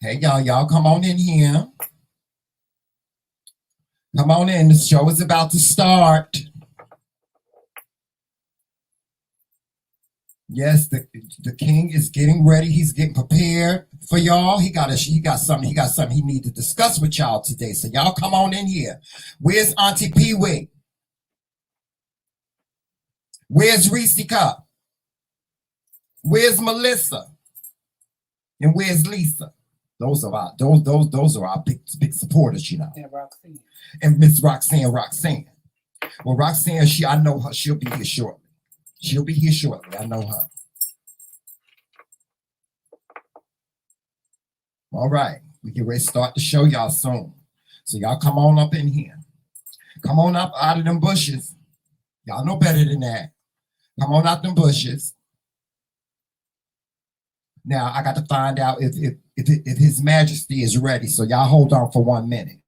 Hey, y'all come on in here. Come on in. The show is about to start. Yes, the king is getting ready. He's getting prepared for y'all. He got something he need to discuss with y'all today. So y'all come on in here. Where's Auntie Pee-wee? Where's Reese Cup? Where's Melissa? And where's Lisa? Those are our big supporters, you know. And Roxanne. And Miss Roxanne. Well, Roxanne, I know her. She'll be here shortly. I know her. All right. We get ready to start the show, y'all, soon. So y'all come on up in here. Come on up out of them bushes. Y'all know better than that. Come on out them bushes. Now, I got to find out if His Majesty is ready. So y'all hold on for 1 minute.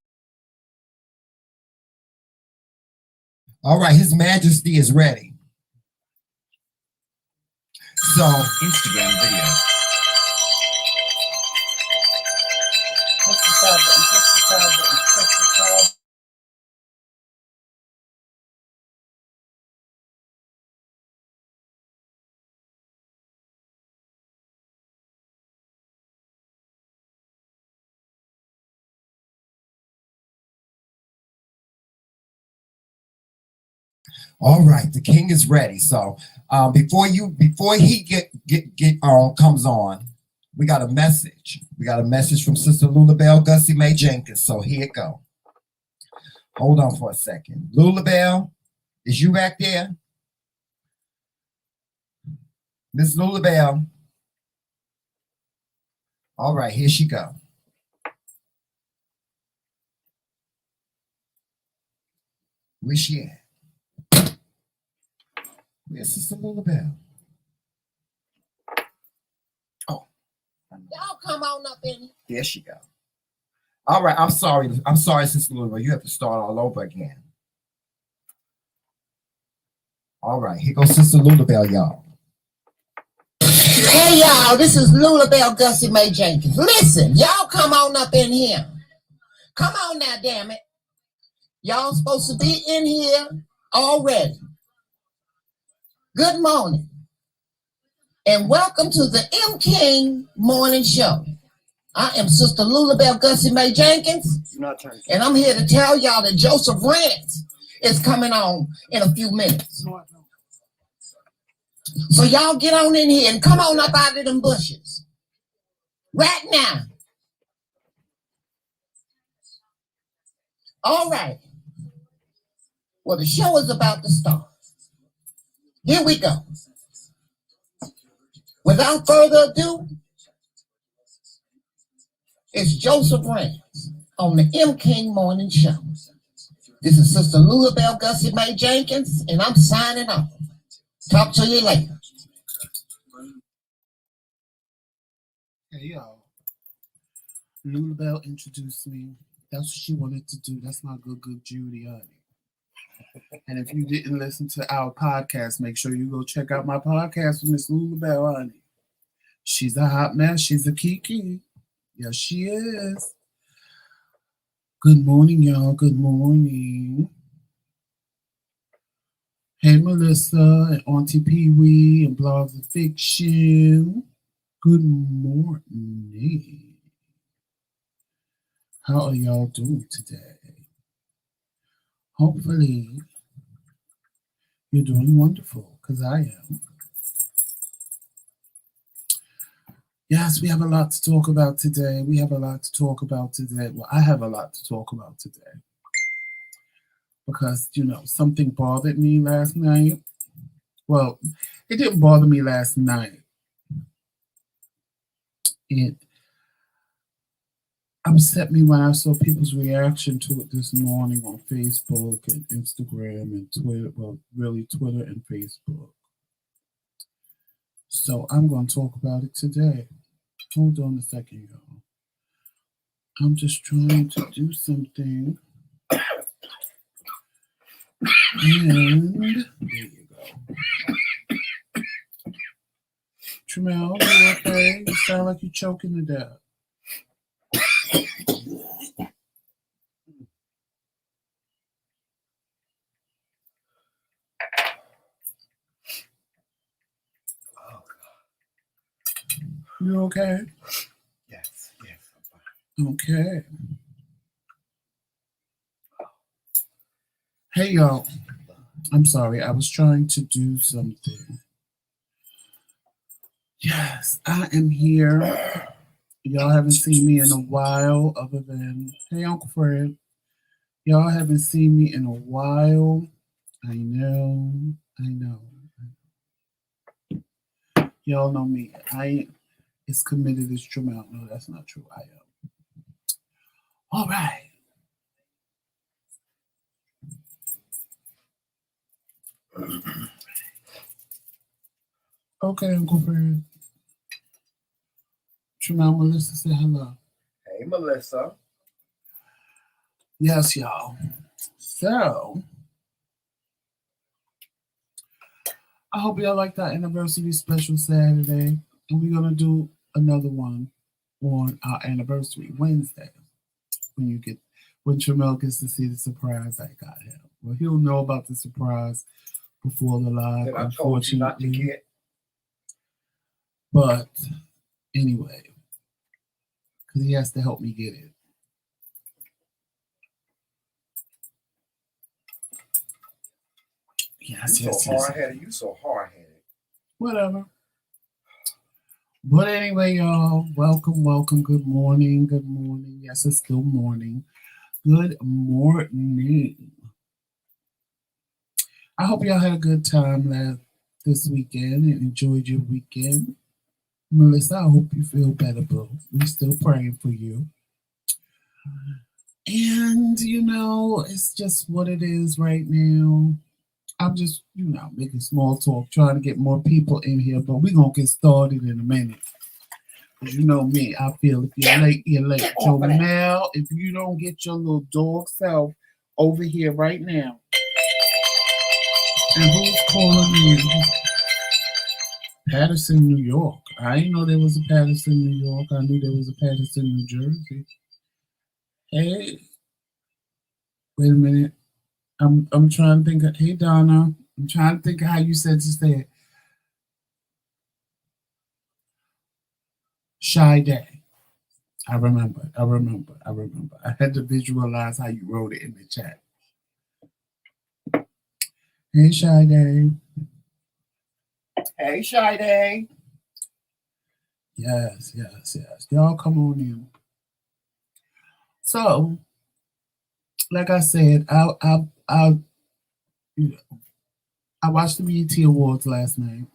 All right, His Majesty is ready. So, Instagram video. Press the side button, press the side button, press the side button. all right, the king is ready. So, before he comes on, we got a message. We got a message from Sister Lulabelle Gussie Mae Jenkins. So here it go. Hold on for a second. Lulabelle, is you back there? Miss Lulabelle. All right, here she go. Where's she at? Where's Sister Lulabelle? Oh. Y'all come on up in. There she go. All right, I'm sorry, Sister Lulabelle. You have to start all over again. All right, here goes Sister Lulabelle, y'all. Hey, y'all, this is Lulabelle Gussie Mae Jenkins. Listen, y'all come on up in here. Come on now, damn it. Y'all supposed to be in here already. Good morning. And welcome to the M Kingz Morning Show. I am Sister Lulabelle Gussie Mae Jenkins. And I'm here to tell y'all that Joseph Rance is coming on in a few minutes. So y'all get on in here and come on up out of them bushes. Right now. All right. Well, the show is about to start. Here we go. Without further ado, it's Joseph Rance on the M Kingz Morning Show. This is Sister Lulabelle Gussie Mae Jenkins, and I'm signing off. Talk to you later. Hey, y'all. Lulabelle introduced me. That's what she wanted to do. That's my good Judy, honey. And if you didn't listen to our podcast, make sure you go check out my podcast with Miss Lulabelle, honey. She's a hot mess. She's a kiki. Yes, she is. Good morning, y'all. Good morning. Hey, Melissa and Auntie Pee-wee and Blogs of Fiction. Good morning. How are y'all doing today? Hopefully, you're doing wonderful, because I am. Yes, we have a lot to talk about today. Well, I have a lot to talk about today. Because, something bothered me last night. Well, it didn't bother me last night. It upset me when I saw people's reaction to it this morning on Facebook and Instagram and Twitter. Well, really Twitter and Facebook. So I'm going to talk about it today. Hold on a second, y'all. I'm just trying to do something. And there you go. Tramel, you okay? You sound like you're choking to death. You okay? Yes, I'm fine. Okay. Hey, y'all. I'm sorry. I was trying to do something. Yes, I am here. Y'all haven't seen me in a while, other than, hey, Uncle Fred. Y'all haven't seen me in a while. I know. Y'all know me. I ain't as committed as Jamel. No, that's not true. I am. All right. Okay, Uncle Fred. Jamel, Melissa said hello. Hey, Melissa. Yes, y'all. So, I hope y'all like that anniversary special Saturday. And we're going to do another one on our anniversary Wednesday. When Jamel gets to see the surprise I got him. Well, he'll know about the surprise before the live, That I told you not to unfortunately. get. But anyway, because he has to help me get it. Yes. You so hard-headed. Whatever. But anyway, y'all, welcome. Good morning. Yes, it's still morning. Good morning. I hope y'all had a good time this weekend and enjoyed your weekend. Melissa, I hope you feel better, bro. We're still praying for you. And, it's just what it is right now. I'm just, making small talk, trying to get more people in here, but we're going to get started in a minute. Because you know me, I feel if you're late, you're late. Jamel, if you don't get your little dog self over here right now. And who's calling me? Patterson, New York. I didn't know there was a Patterson, New York. I knew there was a Patterson, New Jersey. Hey, wait a minute. I'm trying to think of, hey Donna, I'm trying to think of how you said to say it. Shy Day. I remember. I had to visualize how you wrote it in the chat. Hey Shy Day. Hey, Shy Day. Yes. Y'all come on in. So, like I said, I watched the BET Awards last night.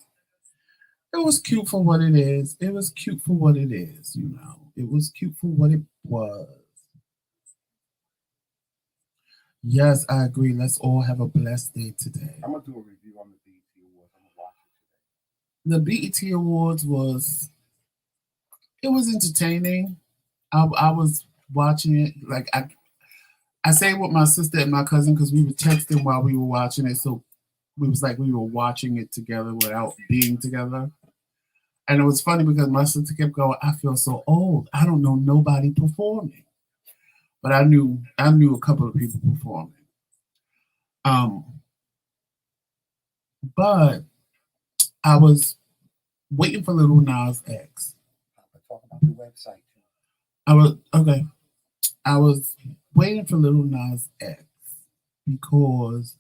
It was cute for what it is. It was cute for what it is, It was cute for what it was. Yes, I agree. Let's all have a blessed day today. I'm going to do a review on the BET Awards. I'm going to watch it The today. BET Awards it was entertaining. I was watching it. Like, I say with my sister and my cousin because we were texting while we were watching it. So we were watching it together without being together. And it was funny because my sister kept going, I feel so old. I don't know nobody performing. But I knew a couple of people performing. But I was waiting for Little Nas X. Talk about the website too. I was waiting for Little Nas X because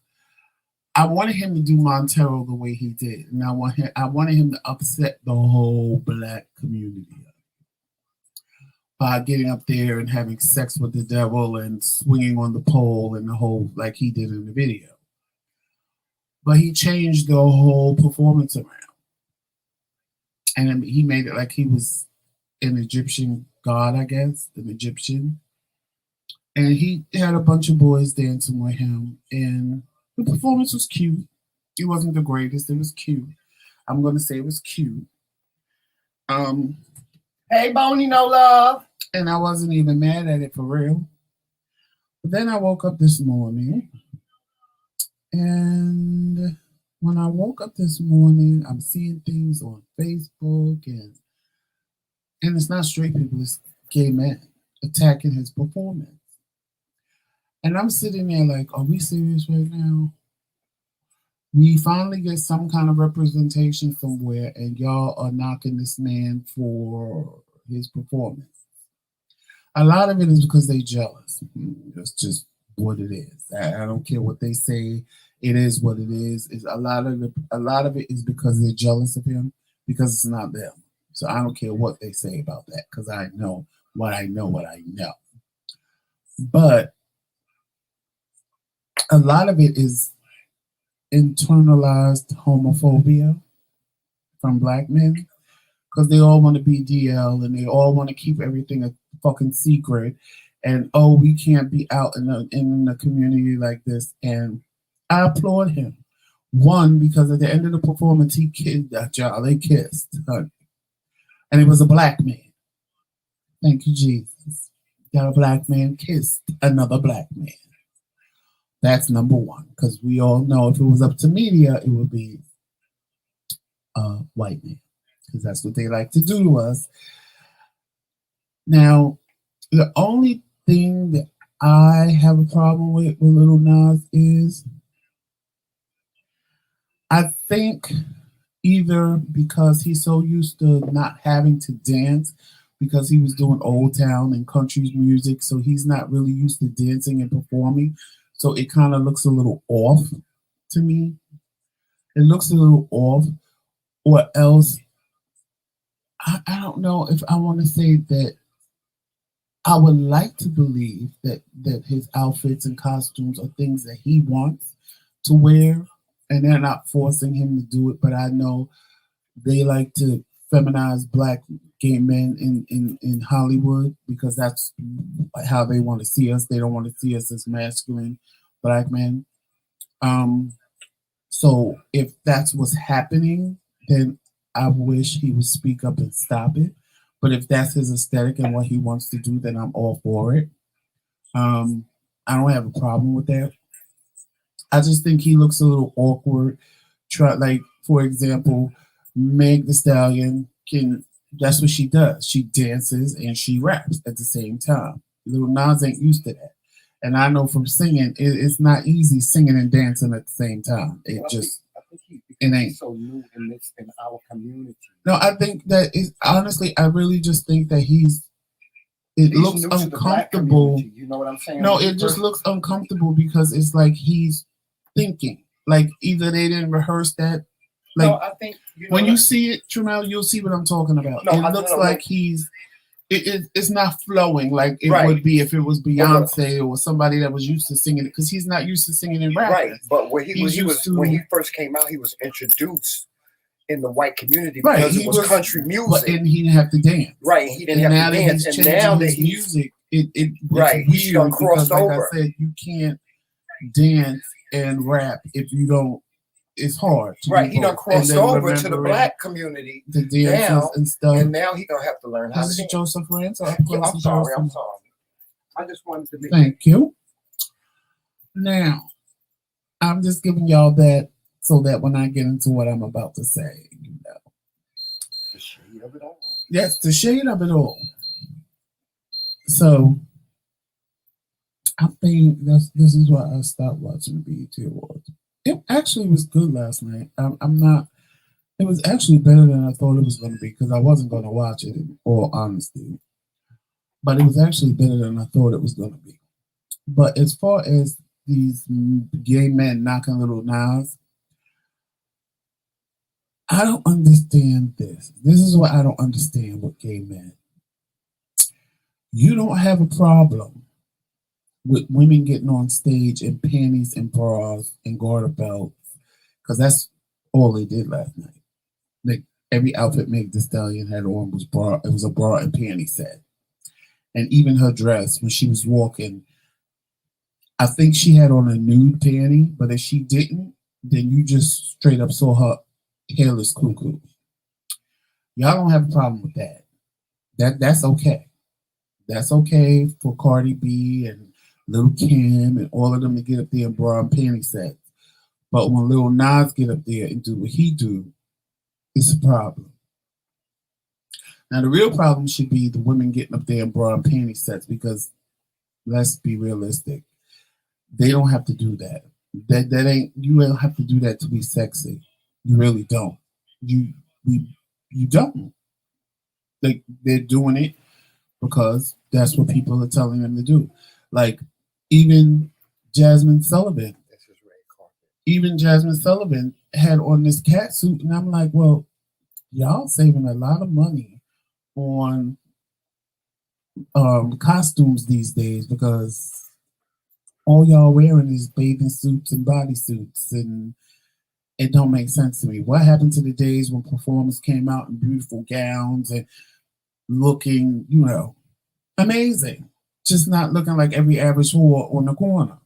I wanted him to do Montero the way he did, and I wanted him to upset the whole black community by getting up there and having sex with the devil and swinging on the pole and the whole like he did in the video. But he changed the whole performance around, and he made it like he was an Egyptian god, I guess, an Egyptian. And he had a bunch of boys dancing with him, and the performance was cute. It wasn't the greatest. It was cute. I'm going to say it was cute. Hey, Boney, no love. And I wasn't even mad at it for real. But then I woke up this morning, and when I woke up this morning, I'm seeing things on Facebook, and it's not straight people, it's gay men. attacking his performance. And I'm sitting there like, are we serious right now? We finally get some kind of representation somewhere, and y'all are knocking this man for his performance. A lot of it is because they're jealous. That's just what it is. I don't care what they say. It is what it is. It's a lot of it is because they're jealous of him, because it's not them. So I don't care what they say about that, because I know what I know. But a lot of it is internalized homophobia from black men, because they all want to be DL and they all want to keep everything a fucking secret. And oh, we can't be out in the community like this. And I applaud him. One, because at the end of the performance, he kissed that y'all. They kissed, honey. And it was a black man. Thank you, Jesus. That a black man kissed another black man. That's number one, because we all know if it was up to media, it would be a white man, because that's what they like to do to us. Now, the only thing that I have a problem with Lil Nas is, I think either because he's so used to not having to dance, because he was doing Old Town and country music, so he's not really used to dancing and performing. So it kind of looks a little off to me. It looks a little off, or else I don't know if I want to say that I would like to believe that his outfits and costumes are things that he wants to wear, and they're not forcing him to do it. But I know they like to feminize black gay men in Hollywood, because that's how they want to see us. They don't want to see us as masculine black men. So if that's what's happening, then I wish he would speak up and stop it. But if that's his aesthetic and what he wants to do, then I'm all for it. I don't have a problem with that. I just think he looks a little awkward. Like, for example, Meg Thee Stallion that's what she does. She dances and she raps at the same time. Lil Nas ain't used to that. And I know from singing, it's not easy singing and dancing at the same time. It ain't so new in our community. No, I think that honestly, I really just think that it looks uncomfortable. You know what I'm saying? No, it just looks uncomfortable because it's like he's thinking. Like either they didn't rehearse that. Like, no, I think when you see it, Tramel, you'll see what I'm talking about. No, it looks like it's not flowing like it would be if it was Beyonce or somebody that was used to singing it, because he's not used to singing and rapping. Right, but when he first came out, he was introduced in the white community because it was country music, and he didn't have to dance. Right, he didn't have to dance, and now that he's music, he's done crossed over. Like I said, you can't dance and rap if you don't. It's hard. He done crossed over to the black community, the dances and stuff, and now he gonna have to learn how to dance. Joseph Rance. I'm sorry. I just wanted to. Thank you. Now, I'm just giving y'all that so that when I get into what I'm about to say, you know, the shade of it all. Yes, the shade of it all. So, I think this is why I stopped watching BET Awards. It actually was good last night. It was actually better than I thought it was going to be, because I wasn't going to watch it in all honesty. But it was actually better than I thought it was going to be. But as far as these gay men knocking Lil Nas, I don't understand this. This is what I don't understand with gay men. You don't have a problem with women getting on stage in panties and bras and garter belts, because that's all they did last night. Like every outfit Meg Thee Stallion had on was bra. It was a bra and panty set, and even her dress when she was walking, I think she had on a nude panty. But if she didn't, then you just straight up saw her hairless cuckoo. Y'all don't have a problem with that. That's okay. That's okay for Cardi B and Lil Kim and all of them to get up there in bra and panty sets. But when Lil Nas get up there and do what he do, it's a problem. Now, the real problem should be the women getting up there in bra and panty sets because, let's be realistic, they don't have to do that. That ain't, you don't have to do that to be sexy. You really don't. You don't. They're doing it because that's what people are telling them to do. Like even Jasmine Sullivan. Even Jasmine Sullivan had on this cat suit, and I'm like, well, y'all saving a lot of money on costumes these days because all y'all wearing is bathing suits and bodysuits, and it don't make sense to me. What happened to the days when performers came out in beautiful gowns and looking, amazing, just not looking like every average whore on the corner?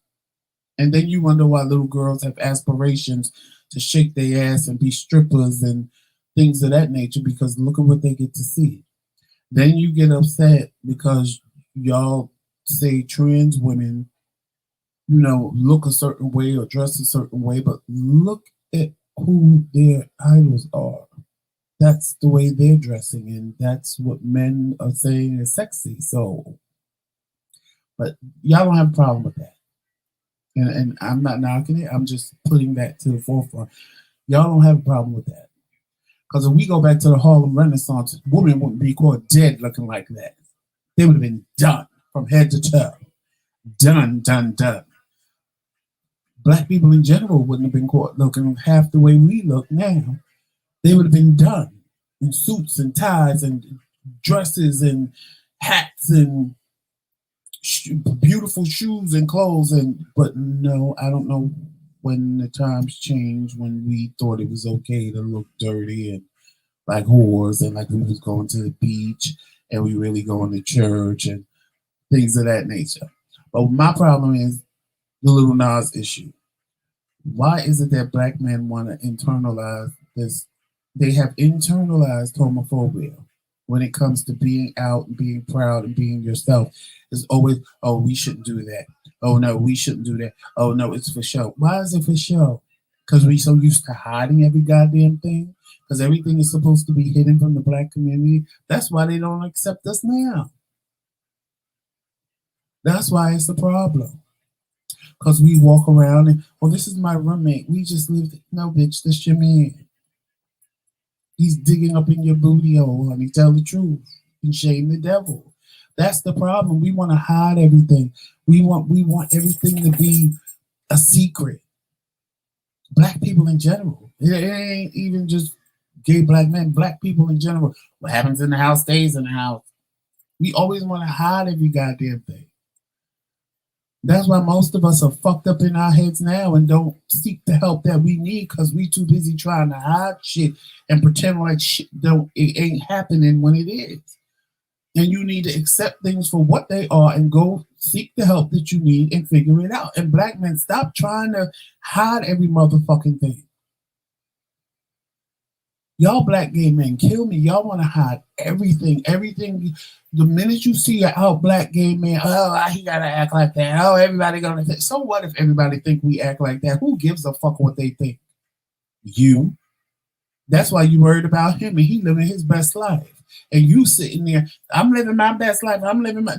And then you wonder why little girls have aspirations to shake their ass and be strippers and things of that nature because look at what they get to see. Then you get upset because y'all say trans women, look a certain way or dress a certain way, but look at who their idols are. That's the way they're dressing, and that's what men are saying is sexy. So, but y'all don't have a problem with that. And I'm not knocking it. I'm just putting that to the forefront. Y'all don't have a problem with that. Because if we go back to the Harlem Renaissance, women wouldn't be caught dead looking like that. They would have been done from head to toe. Done. Black people in general wouldn't have been caught looking half the way we look now. They would have been done in suits and ties and dresses and hats and beautiful shoes and clothes. But no, I don't know when the times changed when we thought it was okay to look dirty and like whores and like we was going to the beach and we really going to church and things of that nature. But my problem is the Lil Nas issue. Why is it that black men want to internalize this? They have internalized homophobia when it comes to being out and being proud and being yourself. It's always, oh, we shouldn't do that. Oh, no, we shouldn't do that. Oh, no, it's for show. Why is it for show? Because we're so used to hiding every goddamn thing. Because everything is supposed to be hidden from the black community. That's why they don't accept us now. That's why it's a problem. Because we walk around and, oh, this is my roommate. We just lived. No, bitch, this your man. He's digging up in your booty hole, honey. Tell the truth and shame the devil. That's the problem. We want to hide everything. We want everything to be a secret. Black people in general. It ain't even just gay black men. Black people in general. What happens in the house stays in the house. We always want to hide every goddamn thing. That's why most of us are fucked up in our heads now and don't seek the help that we need because we too busy trying to hide shit and pretend like shit it ain't happening when it is. And you need to accept things for what they are and go seek the help that you need and figure it out. And black men, stop trying to hide every motherfucking thing. Y'all black gay men kill me. Y'all want to hide everything. Everything. The minute you see an out black gay man, oh, he got to act like that. Oh, everybody going to think. So what if everybody think we act like that? Who gives a fuck what they think? You. That's why you worried about him and he living his best life. And you sitting there, I'm living my best life. No,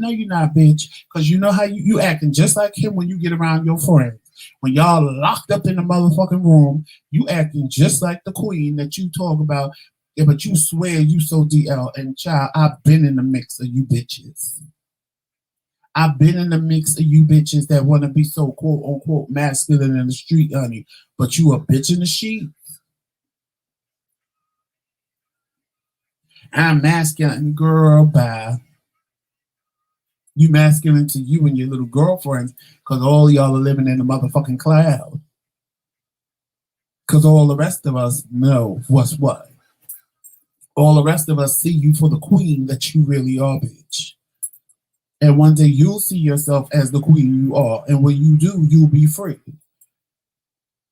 you're not, bitch. Because you know how you acting just like him when you get around your friends. When y'all locked up in the motherfucking room, you acting just like the queen that you talk about, but you swear you so DL. And child, I've been in the mix of you bitches. I've been in the mix of you bitches that want to be so quote unquote masculine in the street, honey. But you a bitch in the sheet. I'm masculine, girl, bye. You masculine to you and your little girlfriends because all y'all are living in the motherfucking cloud. Because all the rest of us know what's what. All the rest of us see you for the queen that you really are, bitch. And one day you'll see yourself as the queen you are. And when you do, you'll be free.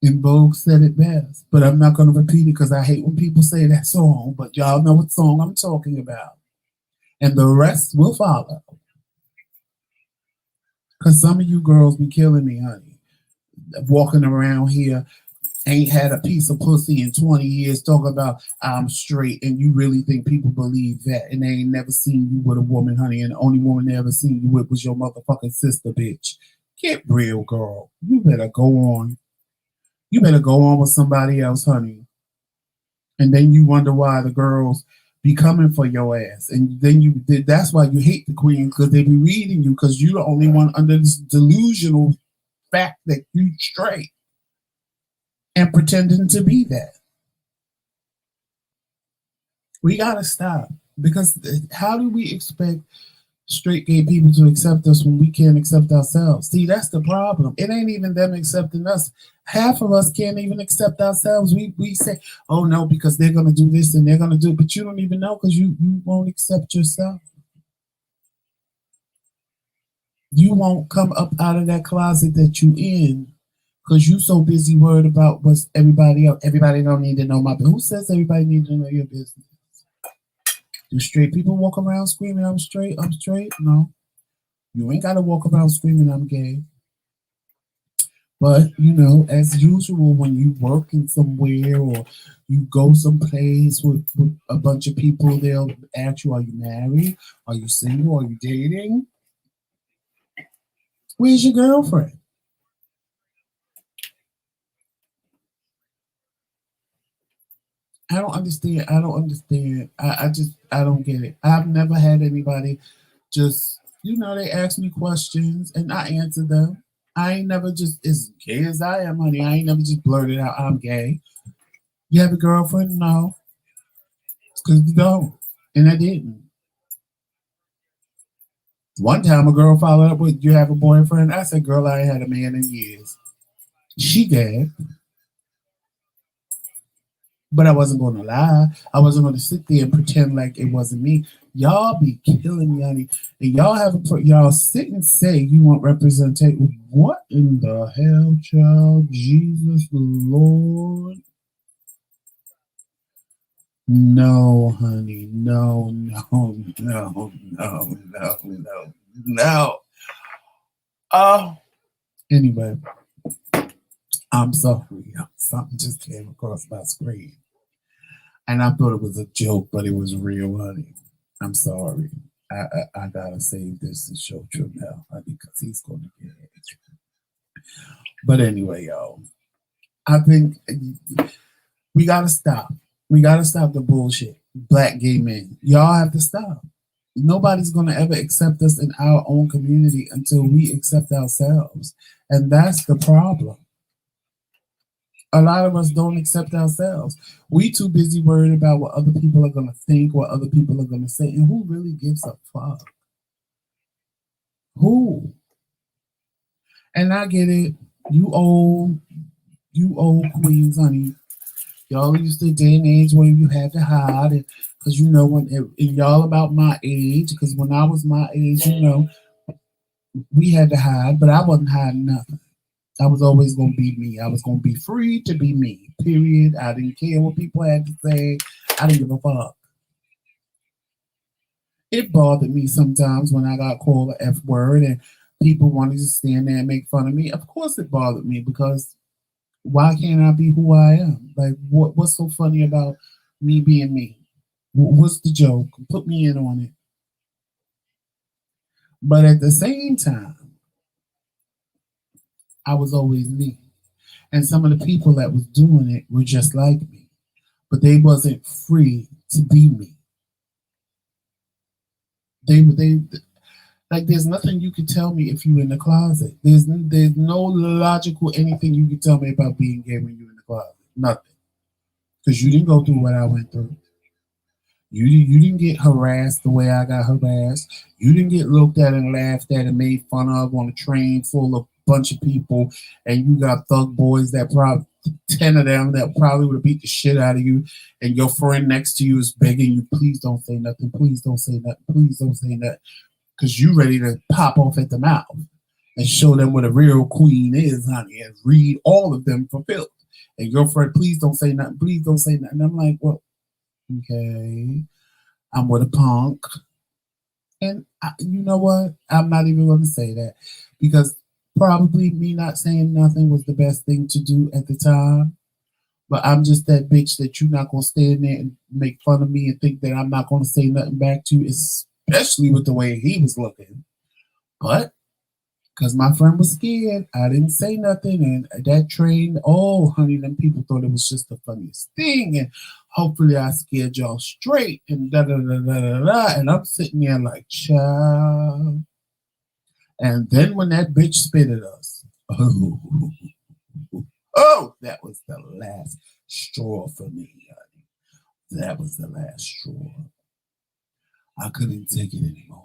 And Vogue said it best. But I'm not going to repeat it because I hate when people say that song. But y'all know what song I'm talking about. And the rest will follow. Because some of you girls be killing me, honey. Walking around here ain't had a piece of pussy in 20 years talking about I'm straight, and you really think people believe that, and they ain't never seen you with a woman, honey, and the only woman they ever seen you with was your motherfucking sister, bitch. Get real, girl. You better go on. You better go on with somebody else, honey. And then you wonder why the girls be coming for your ass. And then that's why you hate the queen, because they be reading you, because you're the only one under this delusional fact that you straight and pretending to be that. We gotta stop, because how do we expect straight gay people to accept us when we can't accept ourselves? See, that's the problem. It ain't even them accepting us. Half of us can't even accept ourselves. We say, oh no, because they're gonna do this and they're gonna do it, but you don't even know, because you won't accept yourself. You won't come up out of that closet that you in, because you so busy worried about what's everybody else. Everybody don't need to know my business. Who says everybody needs to know your business? Do straight people walk around screaming, I'm straight, I'm straight? No. You ain't got to walk around screaming, I'm gay. But, as usual, when you working somewhere or you go someplace with a bunch of people, they'll ask you, are you married? Are you single? Are you dating? Where's your girlfriend? I don't understand. I don't get it. I've never had anybody just, they ask me questions and I answer them. I ain't never just, as gay as I am, honey, I ain't never just blurted out, I'm gay. You have a girlfriend? No. Because you don't. And I didn't. One time a girl followed up with, you have a boyfriend? I said, girl, I ain't had a man in years. She gagged. But I wasn't going to lie. I wasn't going to sit there and pretend like it wasn't me. Y'all be killing me, honey. And y'all sit and say you want representation. What in the hell, child? Jesus Lord. No, honey. No. Anyway, I'm sorry. Something just came across my screen. And I thought it was a joke, but it was real, honey. I'm sorry. I gotta save this to show Trim now, honey, because he's gonna get it. But anyway, y'all, I think we gotta stop. We gotta stop the bullshit. Black gay men, y'all have to stop. Nobody's gonna ever accept us in our own community until we accept ourselves, and that's the problem. A lot of us don't accept ourselves. We too busy worried about what other people are going to think, what other people are going to say, and who really gives a fuck? Who? And I get it. You old queens, honey. Y'all used to the day and age where you had to hide, because when y'all about my age, because when I was my age, we had to hide, but I wasn't hiding nothing. I was always going to be me. I was going to be free to be me, period. I didn't care what people had to say. I didn't give a fuck. It bothered me sometimes when I got called the F word and people wanted to stand there and make fun of me. Of course it bothered me, because why can't I be who I am? Like, what's so funny about me being me? What's the joke? Put me in on it. But at the same time, I was always me. And some of the people that was doing it were just like me. But they wasn't free to be me. They like, there's nothing you can tell me if you're in the closet. There's no logical anything you can tell me about being gay when you're in the closet. Nothing. Because you didn't go through what I went through. You didn't get harassed the way I got harassed. You didn't get looked at and laughed at and made fun of on a train full of bunch of people, and you got thug boys that probably 10 of them that probably would have beat the shit out of you, and your friend next to you is begging you, please don't say nothing, please don't say nothing, please don't say nothing, because you ready to pop off at the mouth and show them what a real queen is, honey, and read all of them for filth. And your friend, please don't say nothing, please don't say nothing. I'm like, well, okay, I'm with a punk. And you know what? I'm not even going to say that, because probably me not saying nothing was the best thing to do at the time. But I'm just that bitch that you're not gonna stand there and make fun of me and think that I'm not gonna say nothing back to you, especially with the way he was looking. But because my friend was scared, I didn't say nothing. And that train, oh, honey, them people thought it was just the funniest thing. And hopefully I scared y'all straight. And da da da da da da. And I'm sitting there like, child. And then when that bitch spit at us, oh, that was the last straw for me, honey. That was the last straw. I couldn't take it anymore.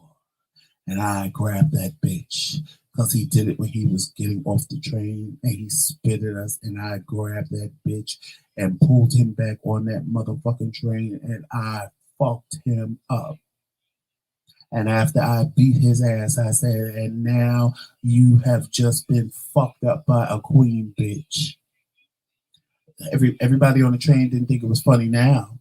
And I grabbed that bitch because he did it when he was getting off the train and he spit at us. And I grabbed that bitch and pulled him back on that motherfucking train and I fucked him up. And after I beat his ass, I said, and now you have just been fucked up by a queen bitch. Everybody on the train didn't think it was funny now.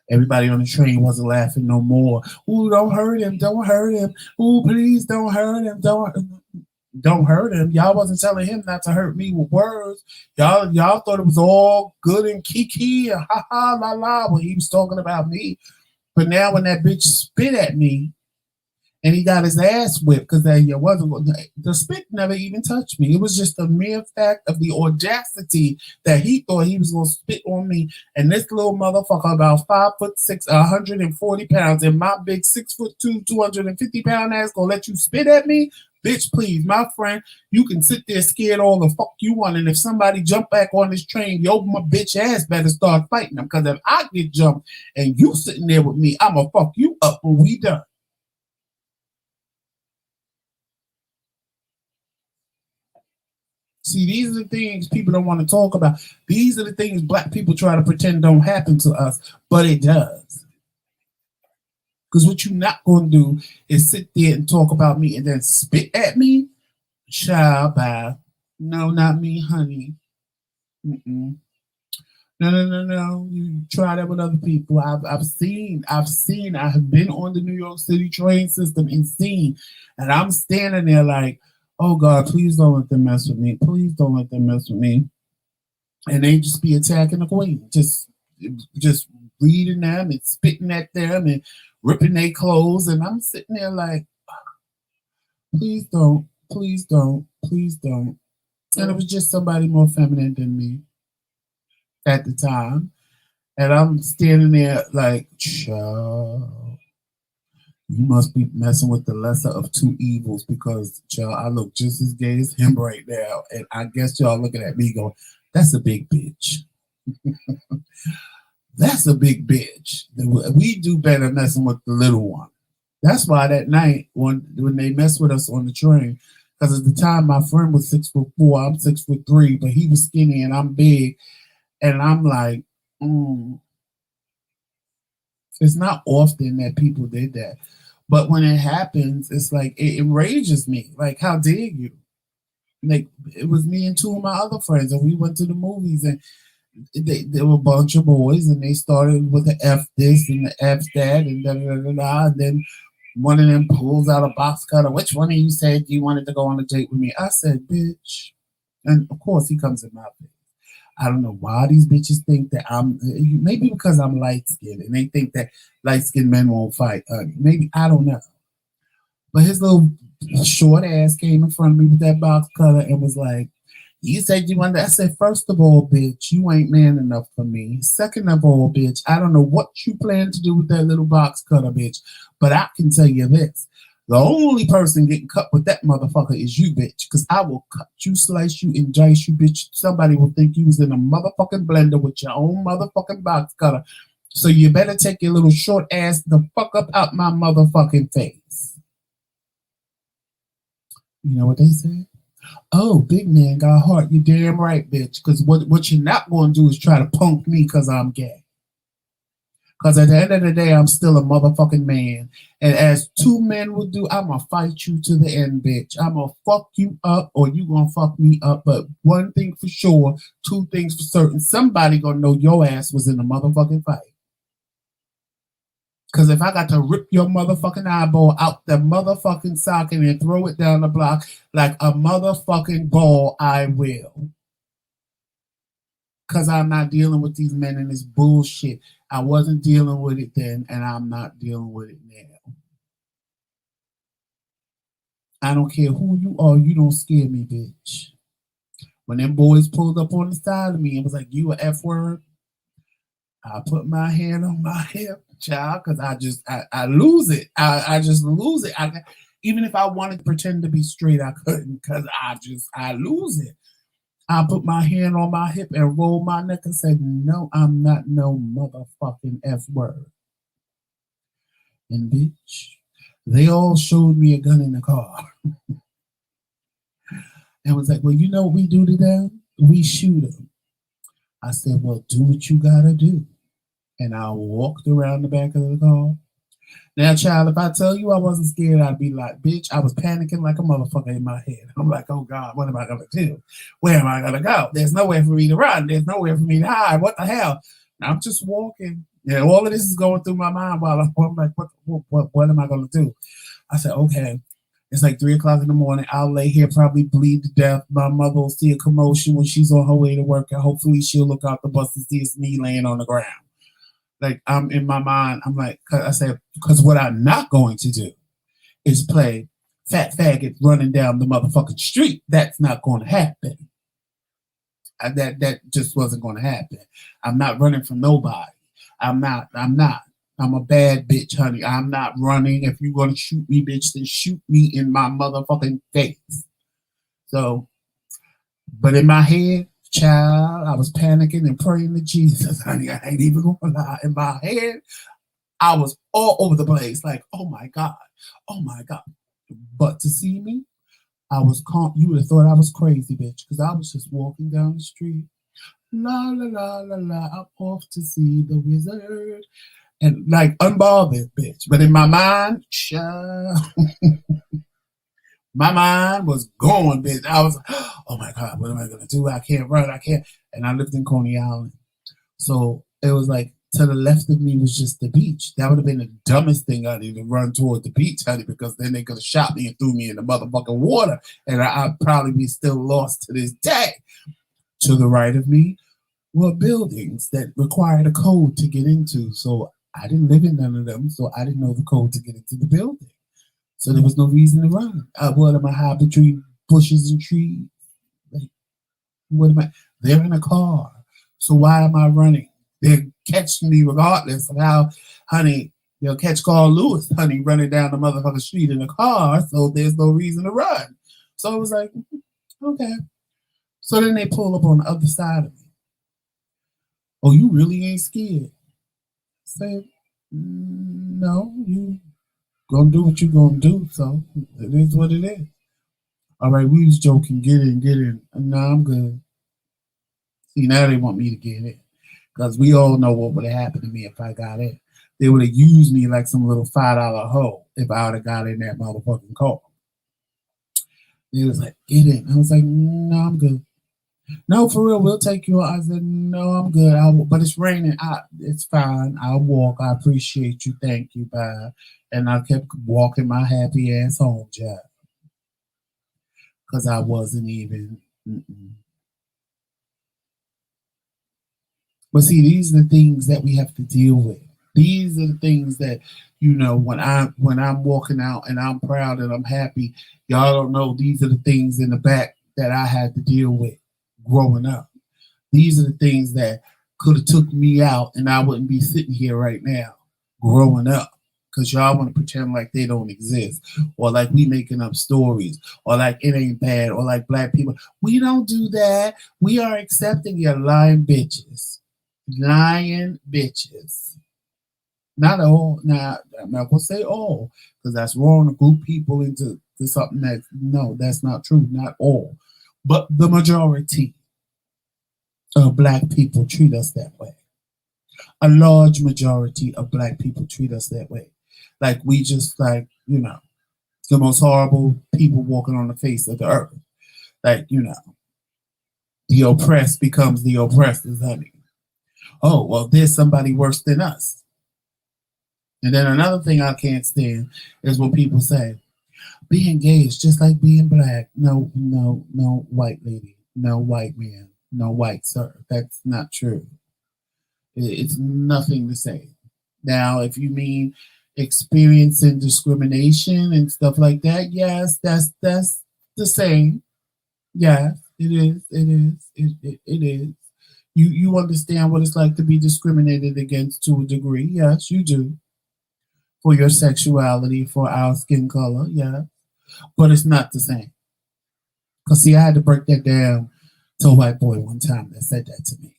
Everybody on the train wasn't laughing no more. Ooh, don't hurt him. Don't hurt him. Ooh, please don't hurt him. Don't hurt him. Y'all wasn't telling him not to hurt me with words. Y'all thought it was all good and kiki and ha ha la la when he was talking about me. But now when that bitch spit at me and he got his ass whipped because the spit never even touched me. It was just the mere fact of the audacity that he thought he was gonna spit on me. And this little motherfucker, about 5'6", 140 pounds, and my big 6'2", 250-pound ass gonna let you spit at me? Bitch, please, my friend, you can sit there scared all the fuck you want. And if somebody jump back on this train, yo, my bitch ass better start fighting them. Because if I get jumped and you sitting there with me, I'ma fuck you up when we done. See, these are the things people don't want to talk about. These are the things black people try to pretend don't happen to us, but it does. Because what you're not going to do is sit there and talk about me and then spit at me. Child, bye. No, not me, honey. Mm-mm. No. You try that with other people. I've been on the New York City train system and seen, and I'm standing there like, oh God, please don't let them mess with me. Please don't let them mess with me. And they just be attacking the queen, just reading them and spitting at them and ripping their clothes. And I'm sitting there like, please don't. And it was just somebody more feminine than me at the time. And I'm standing there like, child, you must be messing with the lesser of two evils because, child, I look just as gay as him right now. And I guess y'all looking at me going, that's a big bitch. That's a big bitch. We do better messing with the little one. That's why that night when they messed with us on the train, because at the time my friend was 6'4", I'm 6'3", but he was skinny and I'm big. And I'm like, It's not often that people did that. But when it happens, it's like, it enrages me. Like, how dare you? Like, it was me and two of my other friends, and we went to the movies, and there were a bunch of boys, and they started with the F this and the F that, and da-da-da-da-da, and then one of them pulls out a box cutter. Which one of you said you wanted to go on a date with me? I said, bitch. And, of course, he comes in my face. I don't know why these bitches think that maybe because I'm light-skinned, and they think that light-skinned men won't fight. Maybe, I don't know. But his little short ass came in front of me with that box cutter and was like, you said you wanted. I said, first of all, bitch, you ain't man enough for me. Second of all, bitch, I don't know what you plan to do with that little box cutter, bitch. But I can tell you this. The only person getting cut with that motherfucker is you, bitch. Because I will cut you, slice you, and dice you, bitch. Somebody will think you was in a motherfucking blender with your own motherfucking box cutter. So you better take your little short ass the fuck up out my motherfucking face. You know what they say? Oh, big man got heart. You damn right, bitch. Because what you're not going to do is try to punk me because I'm gay. Because at the end of the day, I'm still a motherfucking man. And as two men will do, I'm going to fight you to the end, bitch. I'm going to fuck you up or you going to fuck me up. But one thing for sure, two things for certain. Somebody going to know your ass was in a motherfucking fight. Because if I got to rip your motherfucking eyeball out the motherfucking socket and throw it down the block like a motherfucking ball, I will. because I'm not dealing with these men and this bullshit. I wasn't dealing with it then, and I'm not dealing with it now. I don't care who you are, you don't scare me, bitch. When them boys pulled up on the side of me and was like, you a F word, I put my hand on my hip, child, because I lose it. I just lose it. Even if I wanted to pretend to be straight, I couldn't because I lose it. I put my hand on my hip and rolled my neck and said, no, I'm not no motherfucking F word. And bitch, they all showed me a gun in the car. And was like, well, you know what we do to them? We shoot them. I said, well, do what you gotta do. And I walked around the back of the car. Now, child, if I tell you I wasn't scared, I'd be like, bitch, I was panicking like a motherfucker in my head. I'm like, oh, God, what am I going to do? Where am I going to go? There's nowhere for me to run. There's nowhere for me to hide. What the hell? I'm just walking. And all of this is going through my mind while I'm like, what am I going to do? I said, okay, it's like 3 o'clock in the morning. I'll lay here, probably bleed to death. My mother will see a commotion when she's on her way to work. And hopefully she'll look out the bus and see it's me laying on the ground. Like, I'm in my mind, I'm like, I said, because what I'm not going to do is play fat faggot running down the motherfucking street. That's not going to happen. That just wasn't going to happen. I'm not running from nobody. I'm not. I'm a bad bitch, honey. I'm not running. If you're going to shoot me, bitch, then shoot me in my motherfucking face. So, but in my head, child, I was panicking and praying to Jesus, honey. I ain't even gonna lie. In my head, I was all over the place, like, oh my God. But to see me, I was calm. You would have thought I was crazy, bitch, because I was just walking down the street. La la la la la. I'm off to see the wizard, and like unbothered, bitch. But in my mind, child. My mind was going, bitch. I was, oh my God, what am I going to do? I can't run. I can't. And I lived in Coney Island. So it was like to the left of me was just the beach. That would have been the dumbest thing, honey, to run toward the beach, honey, because then they could have shot me and threw me in the motherfucking water. And I'd probably be still lost to this day. To the right of me were buildings that required a code to get into. So I didn't live in none of them. So I didn't know the code to get into the building. So there was no reason to run. What am I hiding between bushes and trees? Like, what am I? They're in a car. So why am I running? They'll catch me regardless of how, honey, they'll catch Carl Lewis, honey, running down the motherfucking street in a car. So there's no reason to run. So it was like, okay. So then they pull up on the other side of me. Oh, you really ain't scared? I said, no, you gonna do what you gonna do, so it is what it is. All right, we was joking, get in. No, I'm good. See, now they want me to get in. Because we all know what would have happened to me if I got in. They would have used me like some little $5 hoe if I would have got in that motherfucking car. They was like, get in. I was like, no, I'm good. No, for real, we'll take you on. I said, no, I'm good. But it's raining. It's fine. I'll walk. I appreciate you. Thank you. Bye. And I kept walking my happy ass home, Jeff. Because I wasn't even. But see, these are the things that we have to deal with. These are the things that, you know, when I'm walking out and I'm proud and I'm happy, y'all don't know these are the things in the back that I had to deal with growing up. These are the things that could have took me out and I wouldn't be sitting here right now growing up. Because y'all want to pretend like they don't exist, or like we making up stories, or like it ain't bad, or like black people. We don't do that. We are accepting your lying bitches. Lying bitches. Not all. Now, I'm not going to say all, because that's wrong to group people into something that, no, that's not true. Not all. But the majority of black people treat us that way. A large majority of black people treat us that way. Like we just like, you know, the most horrible people walking on the face of the earth. Like, you know, the oppressed becomes the oppressors, honey. Oh, well, there's somebody worse than us. And then another thing I can't stand is when people say, being gay is just like being black. No, white lady. No, white man. No, white, sir. That's not true. It's nothing the same. Now, if you mean experiencing discrimination and stuff like that, yes, that's the same. Yes, it is. It is. It is. You understand what it's like to be discriminated against to a degree. Yes, you do. For your sexuality, for our skin color, yeah. But it's not the same. Because, see, I had to break that down to a white boy one time that said that to me.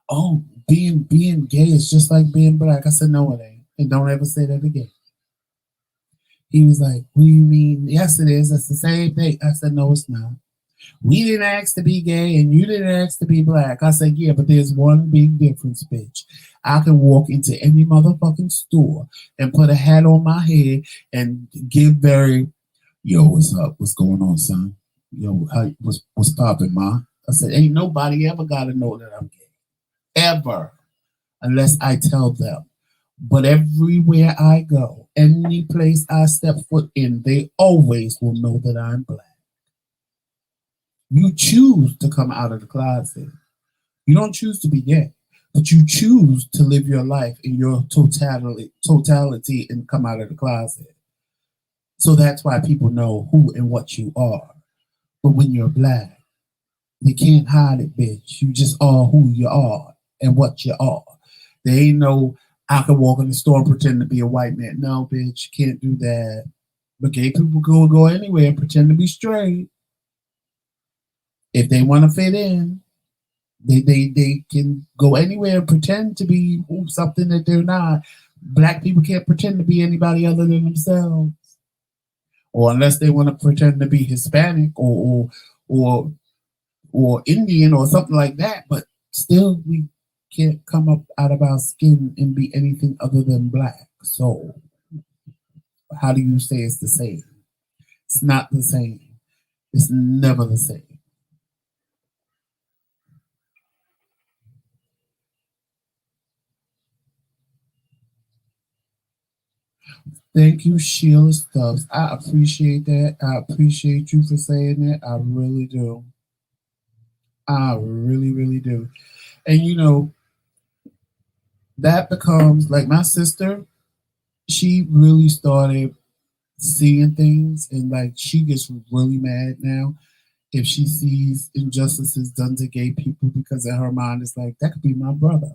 Oh, being gay is just like being black. I said, no, it ain't. And don't ever say that again. He was like, what do you mean? Yes, it is. It's the same thing. I said, no, it's not. We didn't ask to be gay and you didn't ask to be black. I said, yeah, but there's one big difference, bitch. I can walk into any motherfucking store and put a hat on my head and give very, yo, what's up? What's going on, son? Yo, what's popping, ma? I said, ain't nobody ever got to know that I'm gay. Ever. Unless I tell them. But everywhere I go, any place I step foot in, they always will know that I'm black. You choose to come out of the closet. You don't choose to be gay, but you choose to live your life in your totality and come out of the closet. So that's why people know who and what you are. But when you're black, you can't hide it, bitch. You just are who you are and what you are. There ain't no, I can walk in the store and pretend to be a white man. No, bitch, you can't do that. But gay people go anywhere and pretend to be straight. If they want to fit in, they can go anywhere and pretend to be something that they're not. Black people can't pretend to be anybody other than themselves. Or unless they want to pretend to be Hispanic or Indian or something like that. But still, we can't come up out of our skin and be anything other than black. So how do you say it's the same? It's not the same. It's never the same. Thank you, Sheila Stubbs. I appreciate that. I appreciate you for saying that. I really do. I really, really do. And that becomes like my sister, she really started seeing things and like she gets really mad now if she sees injustices done to gay people because in her mind it's like that could be my brother.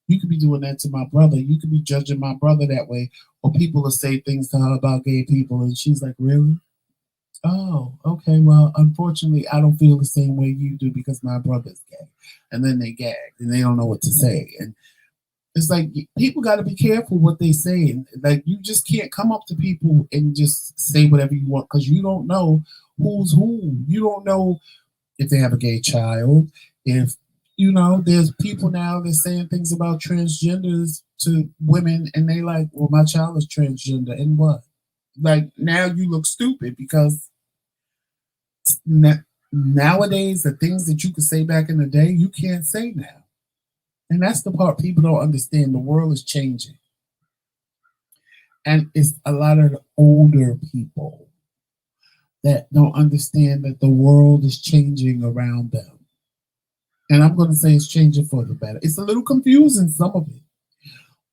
You could be doing that to my brother. You could be judging my brother that way. Or people will say things to her about gay people and she's like, really? Oh, okay. Well, unfortunately, I don't feel the same way you do because my brother's gay. And then they gag and they don't know what to say. And it's like people got to be careful what they say. And like you just can't come up to people and just say whatever you want because you don't know who's who. You don't know if they have a gay child. If there's people now that's saying things about transgenders to women, and they like, well, my child is transgender, and what? Like now you look stupid because nowadays the things that you could say back in the day you can't say now. And that's the part people don't understand. The world is changing. And it's a lot of the older people that don't understand that the world is changing around them. And I'm going to say it's changing for the better. It's a little confusing, some of it,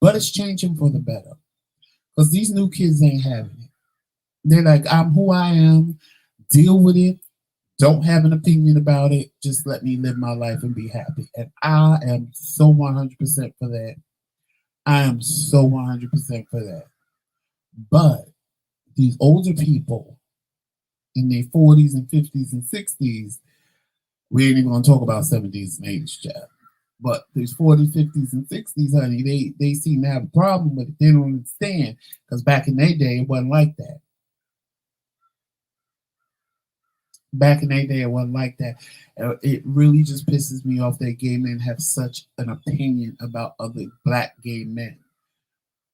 but it's changing for the better. Because these new kids ain't having it. They're like, I'm who I am, deal with it, don't have an opinion about it, just let me live my life and be happy. And I am so 100% for that. I am so 100% for that. But these older people in their 40s and 50s and 60s, we ain't even going to talk about 70s and 80s, child. But these 40s, 50s, and 60s, honey, they seem to have a problem with it. They don't understand because back in their day, it wasn't like that. Back in their day, it wasn't like that. It really just pisses me off that gay men have such an opinion about other black gay men.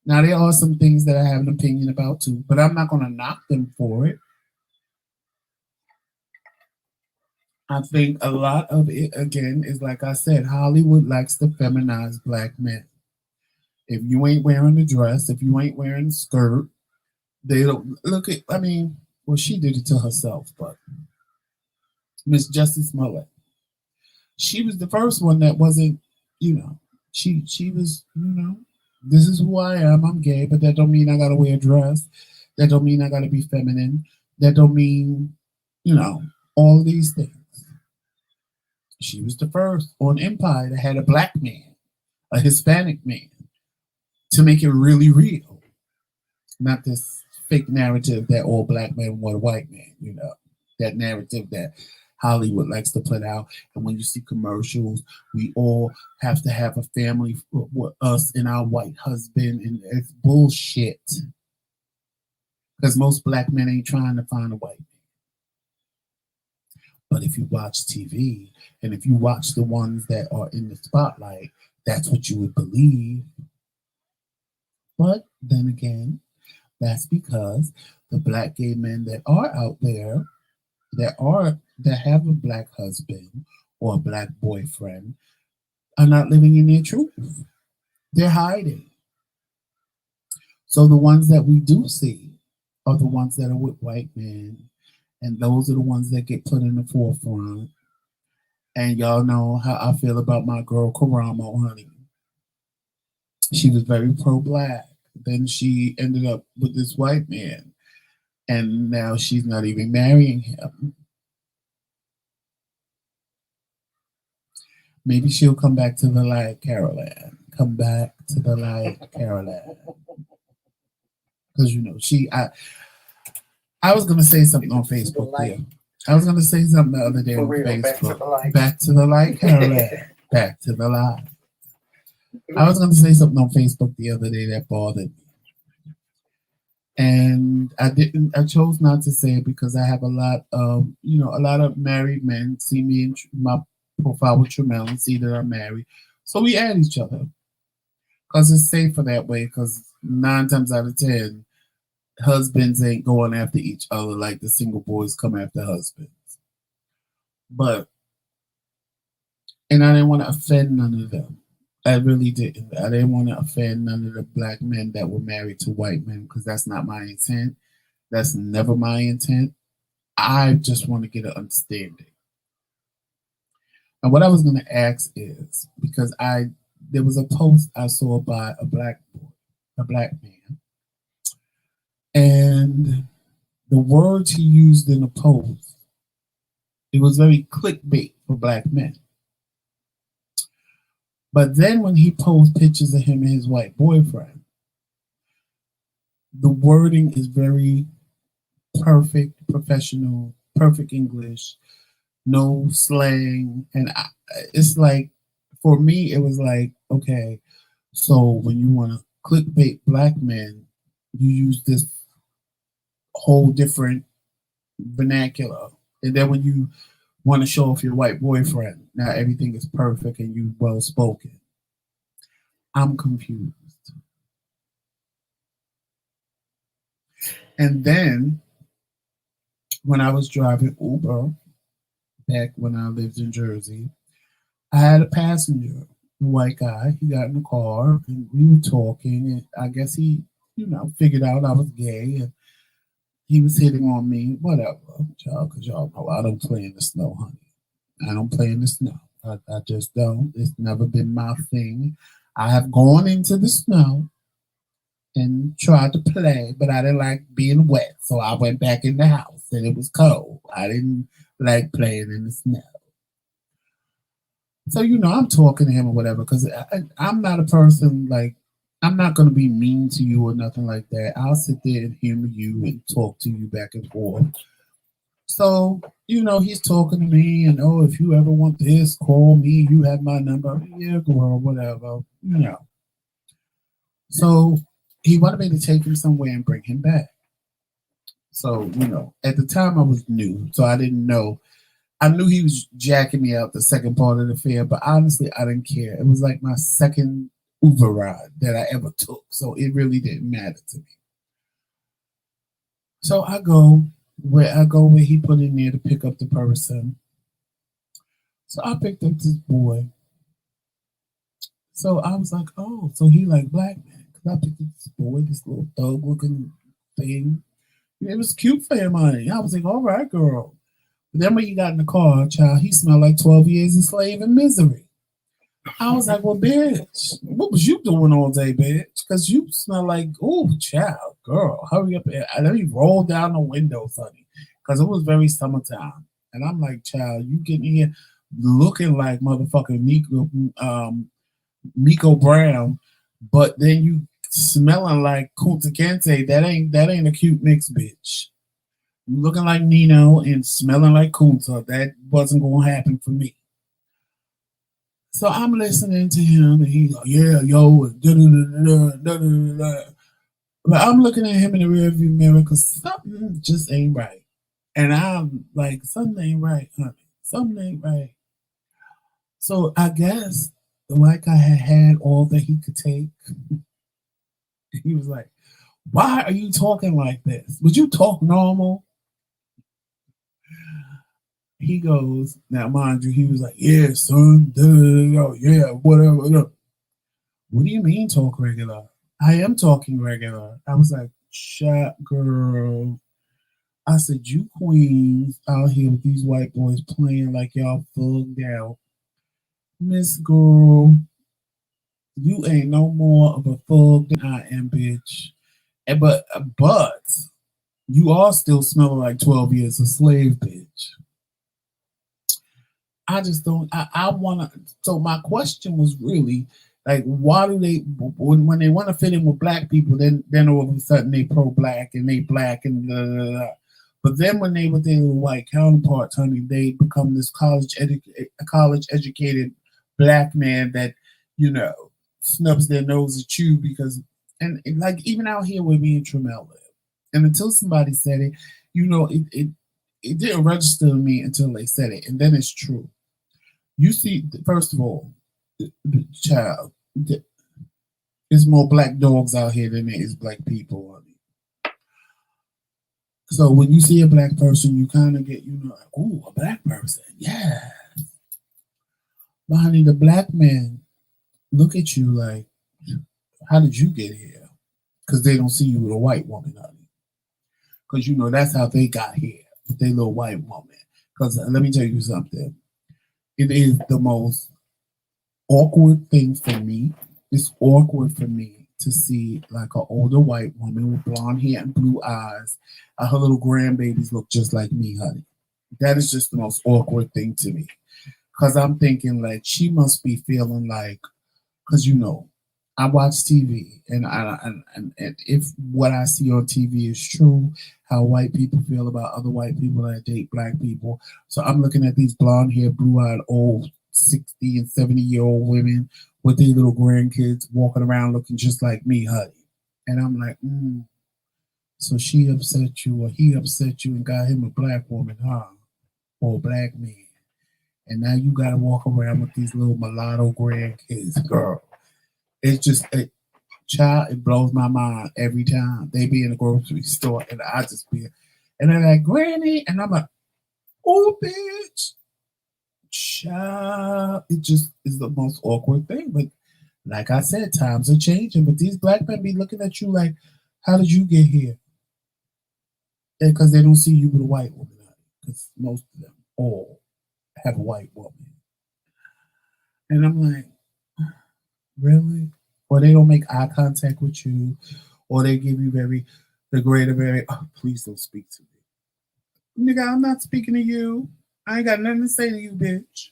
Now, there are some things that I have an opinion about too, but I'm not going to knock them for it. I think a lot of it, again, is like I said, Hollywood likes to feminize black men. If you ain't wearing a dress, if you ain't wearing a skirt, they don't look at, well, she did it to herself, but Miss Justice Smollett, she was the first one that wasn't, she was, this is who I am. I'm gay, but that don't mean I gotta wear a dress. That don't mean I gotta be feminine. That don't mean, all these things. She was the first on Empire that had a black man, a Hispanic man, to make it really real. Not this fake narrative that all black men want a white man, that narrative that Hollywood likes to put out. And when you see commercials, we all have to have a family with us and our white husband, and it's bullshit. Because most black men ain't trying to find a white man. But if you watch TV and if you watch the ones that are in the spotlight, that's what you would believe. But then again, that's because the black gay men that are out there, that have a black husband or a black boyfriend, are not living in their truth. They're hiding. So the ones that we do see are the ones that are with white men, and those are the ones that get put in the forefront. And y'all know how I feel about my girl Karamo, honey. She was very pro-black. Then she ended up with this white man, and now she's not even marrying him. Maybe she'll come back to the light, Caroline. Come back to the light, Caroline. Because I was gonna say something on Facebook there. I was gonna say something the other day on Facebook. Back to the light, Caroline. Back to the light. I was gonna say something on Facebook the other day that bothered me. And I chose not to say it because I have a lot of married men see me in my profile with Tremel and see that I'm married. So we add each other. Because it's safer that way, because 9 times out of 10, husbands ain't going after each other like the single boys come after husbands. And I didn't want to offend none of them. I really didn't. I didn't want to offend none of the black men that were married to white men, because that's not my intent. That's never my intent. I just want to get an understanding. And what I was going to ask is, because there was a post I saw by a black man, and the words he used in the post, it was very clickbait for black men. But then when he posts pictures of him and his white boyfriend, the wording is very perfect, professional, perfect English, no slang. And it's like, for me, it was like, okay, so when you want to clickbait black men, you use this whole different vernacular. And then when you want to show off your white boyfriend, now everything is perfect and you well spoken. I'm confused. And then when I was driving Uber back when I lived in Jersey, I had a passenger, a white guy. He got in the car and we were talking, and I guess he, figured out I was gay, and he was hitting on me, whatever, y'all, because y'all know I don't play in the snow, honey. I don't play in the snow. I just don't. It's never been my thing. I have gone into the snow and tried to play, but I didn't like being wet, so I went back in the house, and it was cold. I didn't like playing in the snow. So, I'm talking to him or whatever, because I'm not a person, like, I'm not going to be mean to you or nothing like that. I'll sit there and humor you and talk to you back and forth. So, he's talking to me, and, oh, if you ever want this, call me. You have my number. Yeah, girl, whatever, So he wanted me to take him somewhere and bring him back. So, at the time I was new, so I didn't know. I knew he was jacking me out the second part of the fair, but honestly, I didn't care. It was like my second Uber ride that I ever took, so it really didn't matter to me. So I go where he put in there to pick up the person. So I picked up this boy. So I was like, oh, so he like black man. Because I picked up this boy, this little thug looking thing. It was cute for him, honey. I was like, all right, girl. Then when he got in the car, child, he smelled like 12 years a slave in misery. I was like, well, bitch, what was you doing all day, bitch? Because you smell like, oh, child, girl, hurry up. And let me roll down the window, honey, because it was very summertime. And I'm like, child, you getting here looking like motherfucking Miko Brown, but then you smelling like Kunta Kinte. That ain't a cute mix, bitch. You looking like Nino and smelling like Kunta. That wasn't gonna happen for me. So I'm listening to him, and he's like, "Yeah, yo," da da da da da da. But I'm looking at him in the rearview mirror because something just ain't right, and I'm like, "Something ain't right, honey. Something ain't right." So I guess the white guy had all that he could take. He was like, "Why are you talking like this? Would you talk normal?" He goes, now mind you, he was like, "Yeah, son, da, da, da, yeah, whatever, whatever." What do you mean talk regular? I am talking regular. I was like, "Shut, girl." I said, "You queens out here with these white boys playing like y'all thugged out. Miss girl, you ain't no more of a thug than I am, bitch. But you are still smelling like 12 years a slave, bitch." I just don't. I want to. So my question was really like, why do they when they want to fit in with black people, then all of a sudden they pro black and they black and blah, blah, blah. But then when they with their little white counterparts, honey, they become this college educated black man that you know snubs their nose at you because and like even out here with me and Tremel live, and until somebody said it, it didn't register to me until they said it, and then it's true. You see, first of all, child, there's more black dogs out here than there is black people. Honey. So when you see a black person, you kind of get, like, "Ooh, a black person, yeah." But honey, the black men look at you like, "How did you get here?" Because they don't see you with a white woman, honey. Because that's how they got here with their little white woman. Because let me tell you something. It is the most awkward thing for me. It's awkward for me to see like an older white woman with blonde hair and blue eyes, and her little grandbabies look just like me, honey. That is just the most awkward thing to me. Cause I'm thinking like she must be feeling like, cause I watch TV and if what I see on TV is true, how white people feel about other white people that date black people. So I'm looking at these blonde haired, blue eyed, old 60 and 70-year-old women with their little grandkids walking around looking just like me, honey. And I'm like, so she upset you or he upset you and got him a black woman, huh? Or a black man. And now you gotta walk around with these little mulatto grandkids, girl. It's just child, it blows my mind every time they be in the grocery store and I just be, and they're like, "Granny," and I'm like, "Oh, bitch." Child, it just is the most awkward thing. But like I said, times are changing. But these black men be looking at you like, "How did you get here?" Because they don't see you with a white woman. Because most of them all have a white woman. And I'm like, really? Or they don't make eye contact with you, or they give you oh, please don't speak to me. Nigga, I'm not speaking to you. I ain't got nothing to say to you, bitch.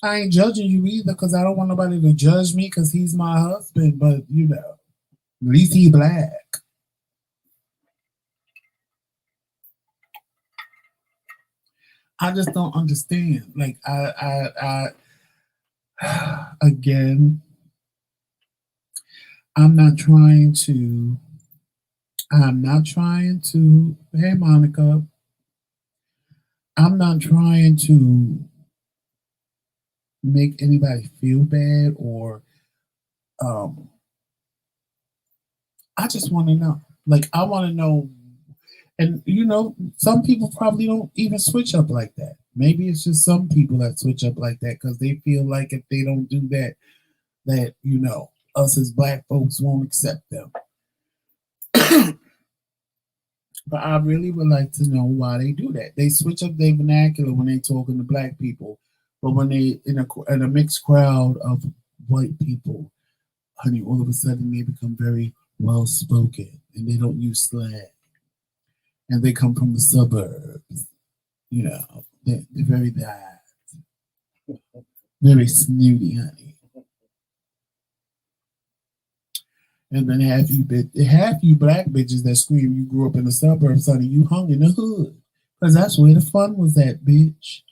I ain't judging you either because I don't want nobody to judge me because he's my husband, but at least he black. I just don't understand. Like again, I'm not trying to. Hey, Monica. I'm not trying to make anybody feel bad or I just want to know. Like I want to know, and some people probably don't even switch up like that. Maybe it's just some people that switch up like that because they feel like if they don't do that, us as black folks won't accept them. But I really would like to know why they do that. They switch up their vernacular when they talking to black people, but when they in a mixed crowd of white people, honey, all of a sudden they become very well spoken and they don't use slang. And they come from the suburbs. You know, they're very that, very snooty, honey. And then half you black bitches that scream you grew up in the suburbs, honey, you hung in the hood. Because that's where the fun was at, bitch.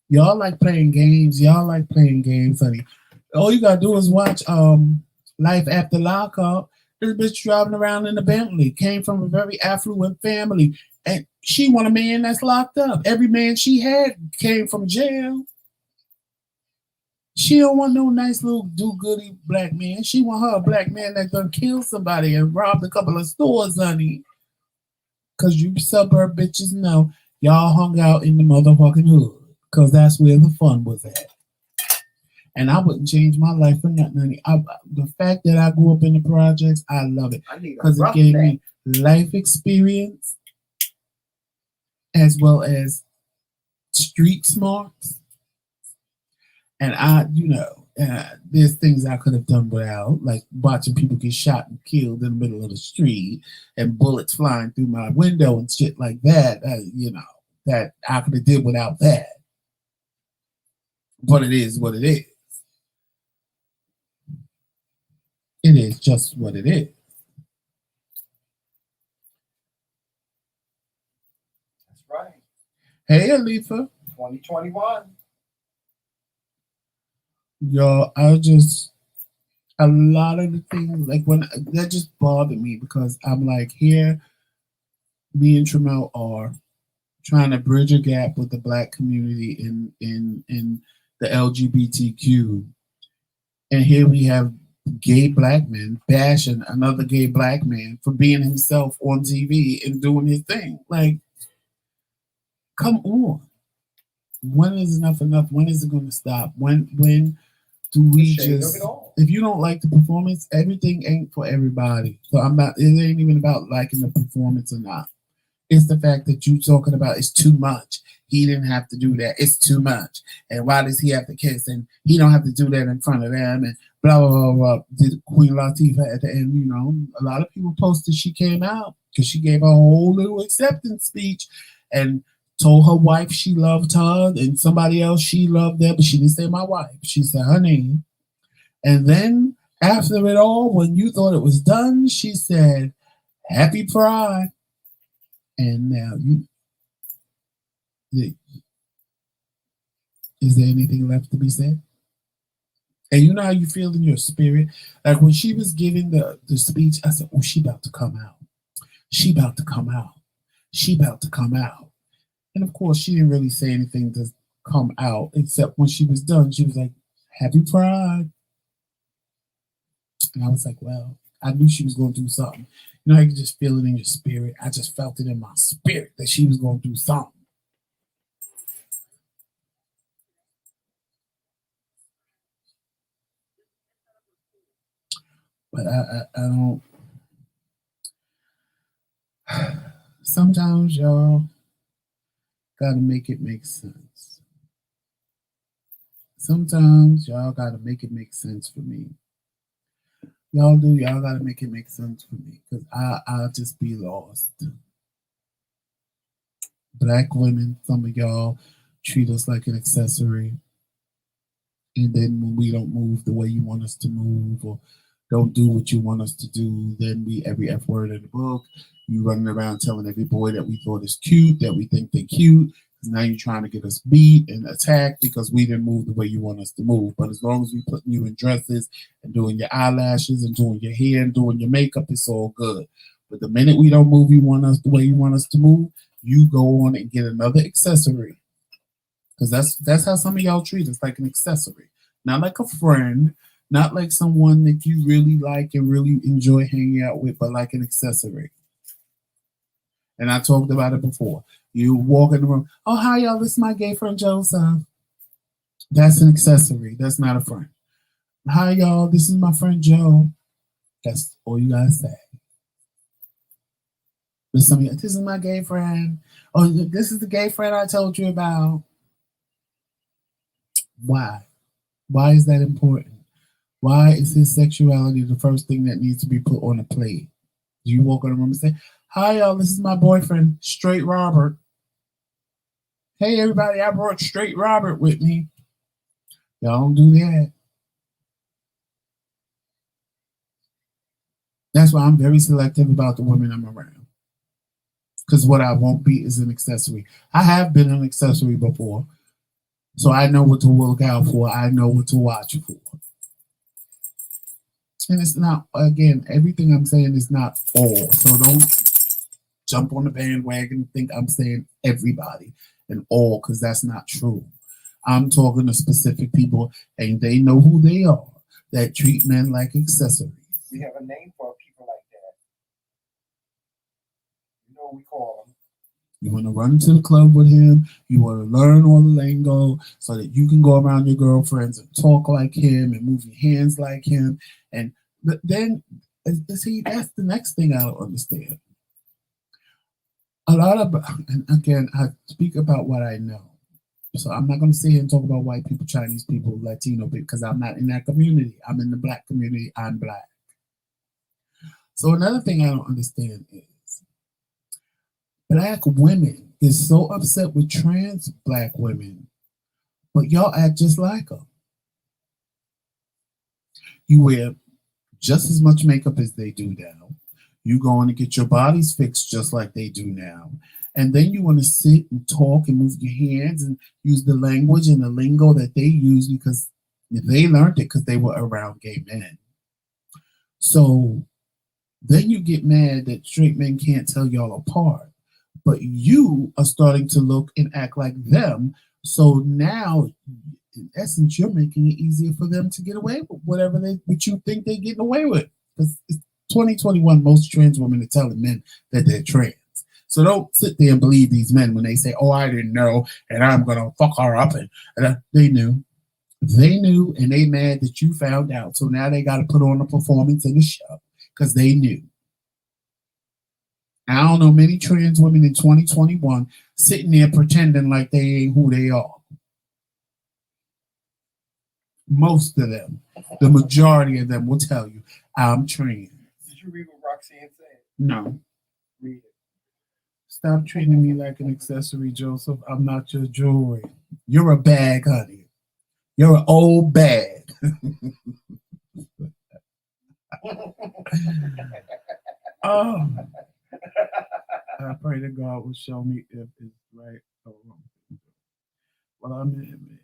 Y'all like playing games. Honey. All you gotta do is watch Life After Lockup. This bitch driving around in a Bentley, came from a very affluent family, and she want a man that's locked up. Every man she had came from jail. She don't want no nice little do-goody black man. She want her a black man that done killed somebody and robbed a couple of stores, honey. Cause you suburb bitches know y'all hung out in the motherfucking hood. Cause that's where the fun was at. And I wouldn't change my life for nothing, honey. The fact that I grew up in the projects, I love it. Because it gave me life experience as well as street smarts. And there's things I could have done without, like watching people get shot and killed in the middle of the street and bullets flying through my window and shit like that, that I could have did without that. But it is what it is. It is just what it is. That's right. Hey, Alifa. 2021. Yo, a lot of the things, like when that just bothered me because I'm like, here, me and Tramel are trying to bridge a gap with the black community in the LGBTQ. And here we have gay black men bashing another gay black man for being himself on TV and doing his thing. Like, come on. When is enough? When is it going to stop? When do we just, if you don't like the performance, everything ain't for everybody. So it ain't even about liking the performance or not. It's the fact that you talking about it's too much. He didn't have to do that. It's too much. And why does he have to kiss? And he don't have to do that in front of them. And blah, blah, blah, blah. Did Queen Latifah at the end, a lot of people posted she came out because she gave a whole little acceptance speech and told her wife she loved her and somebody else she loved them, but she didn't say my wife. She said her name. And then after it all, when you thought it was done, she said, Happy Pride. And now is there anything left to be said? And you know how you feel in your spirit? Like when she was giving the speech, I said, oh, she about to come out. She about to come out. She about to come out. And of course, she didn't really say anything to come out, except when she was done, she was like, Happy Pride. And I was like, well, I knew she was going to do something. You know, you can just feel it in your spirit. I just felt it in my spirit that she was going to do something. But I don't. Sometimes y'all gotta make it make sense. Sometimes y'all gotta make it make sense for me. Y'all gotta make it make sense for me because I'll just be lost. Black women, some of y'all treat us like an accessory. And then when we don't move the way you want us to move or don't do what you want us to do, then every F word in the book, you running around telling every boy that we thought is cute, that we think they're cute. Because now you're trying to get us beat and attacked because we didn't move the way you want us to move. But as long as we putting you in dresses and doing your eyelashes and doing your hair and doing your makeup, it's all good. But the minute we don't move the way you want us to move, you go on and get another accessory. Because that's how some of y'all treat us, like an accessory. Not like a friend, not like someone that you really like and really enjoy hanging out with, but like an accessory. And I talked about it before. You walk in the room, oh, hi, y'all, this is my gay friend, Joseph. That's an accessory. That's not a friend. Hi, y'all, this is my friend, Joe. That's all you gotta say. But some of you, this is my gay friend. Oh, this is the gay friend I told you about. Why? Why is that important? Why is his sexuality the first thing that needs to be put on a plate? Do you walk in the room and say, "Hi, y'all, this is my boyfriend, Straight Robert. Hey, everybody, I brought Straight Robert with me." Y'all don't do that. That's why I'm very selective about the women I'm around. Because what I won't be is an accessory. I have been an accessory before, so I know what to look out for. I know what to watch for. And it's not, again, everything I'm saying is not all. So don't jump on the bandwagon and think I'm saying everybody and all, because that's not true. I'm talking to specific people, and they know who they are, that treat men like accessories. We have a name for people like that. You know what we call them. You want to run to the club with him. You want to learn all the lingo so that you can go around your girlfriends and talk like him and move your hands like him. And then, see, that's the next thing I don't understand. A lot of, and again, I speak about what I know. So I'm not going to sit here and talk about white people, Chinese people, Latino people, because I'm not in that community. I'm in the black community. I'm black. So another thing I don't understand is black women is so upset with trans black women, but y'all act just like them. You wear just as much makeup as they do now. You go in and get your bodies fixed just like they do now. And then you want to sit and talk and move your hands and use the language and the lingo that they use because they learned it because they were around gay men. So then you get mad that straight men can't tell y'all apart. But you are starting to look and act like them. So now, in essence, you're making it easier for them to get away with whatever what you think they're getting away with. Because it's 2021, most trans women are telling men that they're trans. So don't sit there and believe these men when they say, "Oh, I didn't know, and I'm going to fuck her up." And they knew. They knew, and they mad that you found out. So now they got to put on a performance in the show because they knew. I don't know many trans women in 2021 sitting there pretending like they ain't who they are. Most of them, the majority of them will tell you, "I'm trans." Did you read what Roxanne said? No. Read it. Stop treating me like an accessory, Joseph. I'm not your jewelry. You're a bag, honey. You're an old bag. Oh. I pray that God will show me if it's right or wrong. Well, I'm in.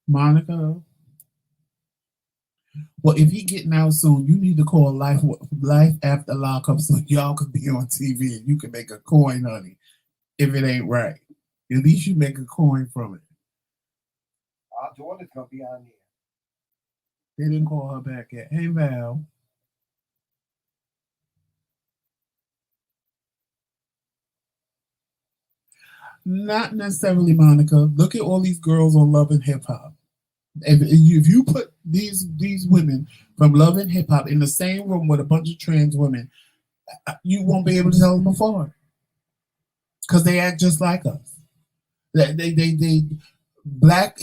Monica. Well, if he getting out soon, you need to call Life After Lockup so y'all could be on TV and you can make a coin, honey. If it ain't right, at least you make a coin from it. Our daughter's gonna be on there. They didn't call her back yet. Hey, Val. Not necessarily, Monica. Look at all these girls on Love and Hip Hop. If you put these women from Love and Hip Hop in the same room with a bunch of trans women, you won't be able to tell them apart because they act just like us. They black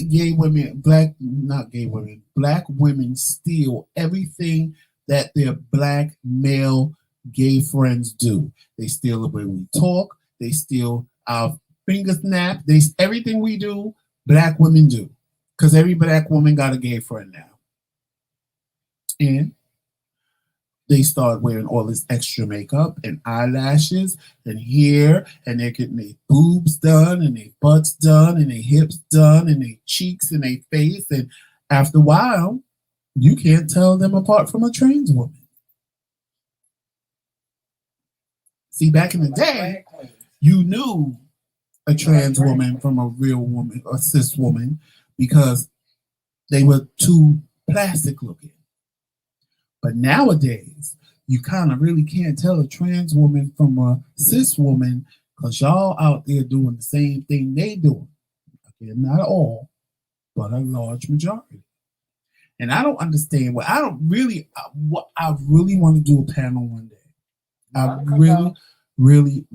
women steal everything that their black male gay friends do. They steal the way we talk. They steal our finger snap. Everything we do, black women do. Because every black woman got a gay friend now. And they start wearing all this extra makeup and eyelashes and hair, and they're getting their boobs done and their butts done and their hips done and their cheeks and their face. And after a while, you can't tell them apart from a trans woman. See, back in the day, you knew a trans woman from a real woman, a cis woman, because they were too plastic looking. But nowadays, you kind of really can't tell a trans woman from a cis woman Because y'all out there doing the same thing they doing. Okay, not all, but a large majority. And I don't understand what I don't really what I really want to do a panel one day. I really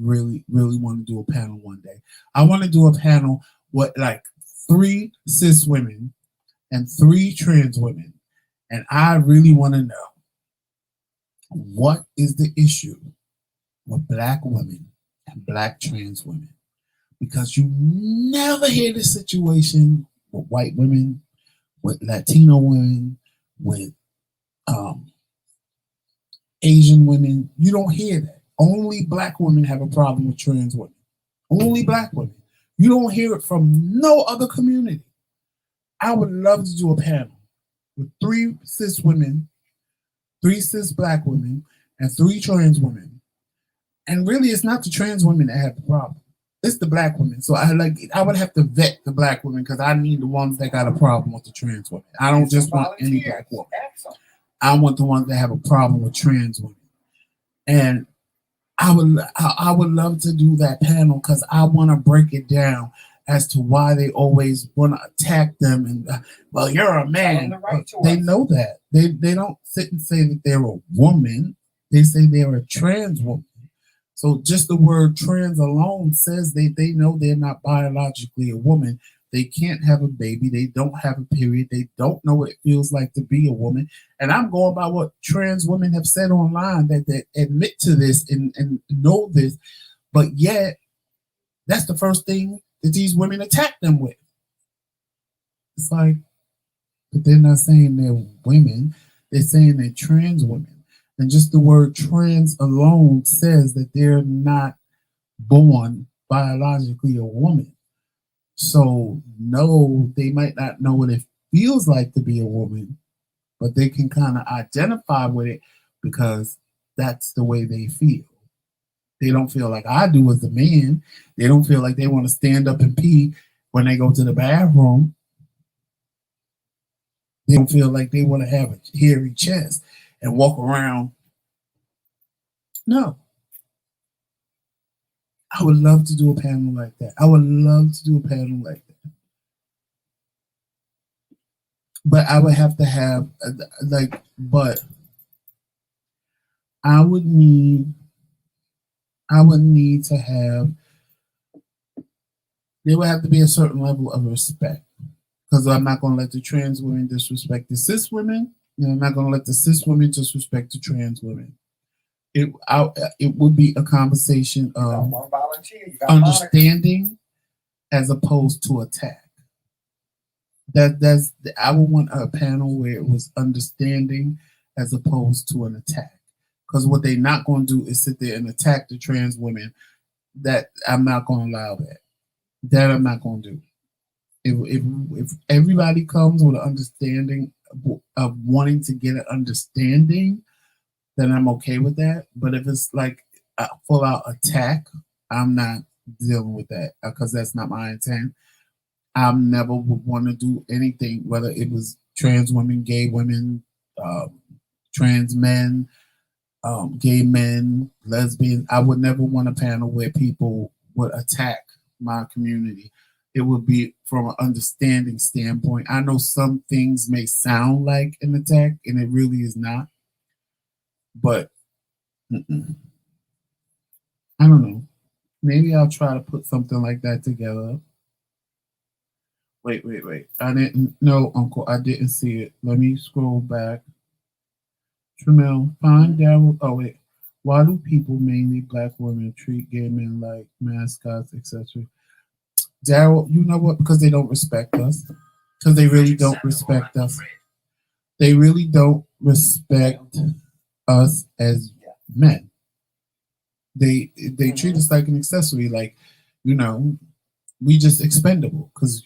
want to do a panel one day. I want to do a panel with like 3 cis women and 3 trans women. And I really want to know, what is the issue with Black women and Black trans women? Because you never hear this situation with white women, with Latino women, with Asian women. You don't hear that. Only Black women have a problem with trans women. Only Black women. You don't hear it from no other community. I would love to do a panel with 3 cis women, 3 cis Black women, and 3 trans women. And really, it's not the trans women that have the problem. It's the Black women. So I would have to vet the Black women because I need the ones that got a problem with the trans women. I don't just want any Black woman. I want the ones that have a problem with trans women. And I would love to do that panel because I want to break it down as to why they always want to attack them and well, you're a man. They know that. They don't sit and say that they're a woman. They say they're a trans woman. So just the word trans alone says they know they're not biologically a woman. They can't have a baby. They don't have a period. They don't know what it feels like to be a woman. And I'm going by what trans women have said online that admit to this and know this. But yet, that's the first thing that these women attack them with. It's like, but they're not saying they're women. They're saying they're trans women. And just the word trans alone says that they're not born biologically a woman. So, no, they might not know what it feels like to be a woman, but they can kind of identify with it because that's the way they feel. They don't feel like I do as a man. They don't feel like they want to stand up and pee when they go to the bathroom. They don't feel like they want to have a hairy chest and walk around. No. I would love to do a panel like that. I would love to do a panel like that. But I would have to have, but I would need to have, there would have to be a certain level of respect. Because I'm not going to let the trans women disrespect the cis women. And I'm not going to let the cis women disrespect the trans women. It would be a conversation of understanding as opposed to attack. I would want a panel where it was understanding as opposed to an attack. Because what they're not going to do is sit there and attack the trans women. That I'm not going to allow that. That I'm not going to do. If everybody comes with an understanding of wanting to get an understanding, then I'm okay with that. But if it's like a full-out attack, I'm not dealing with that because that's not my intent. I never would want to do anything, whether it was trans women, gay women, trans men, gay men, lesbians. I would never want a panel where people would attack my community. It would be from an understanding standpoint. I know some things may sound like an attack, and it really is not. But I don't know. Maybe I'll try to put something like that together. Wait. I didn't know, Uncle. I didn't see it. Let me scroll back. Tramel, find Daryl. Oh, wait. Why do people, mainly Black women, treat gay men like mascots, etc.? Daryl, you know what? Because they don't respect us. Because they really don't respect us. They really don't respect us as men. They treat us like an accessory, like, we just expendable. Because,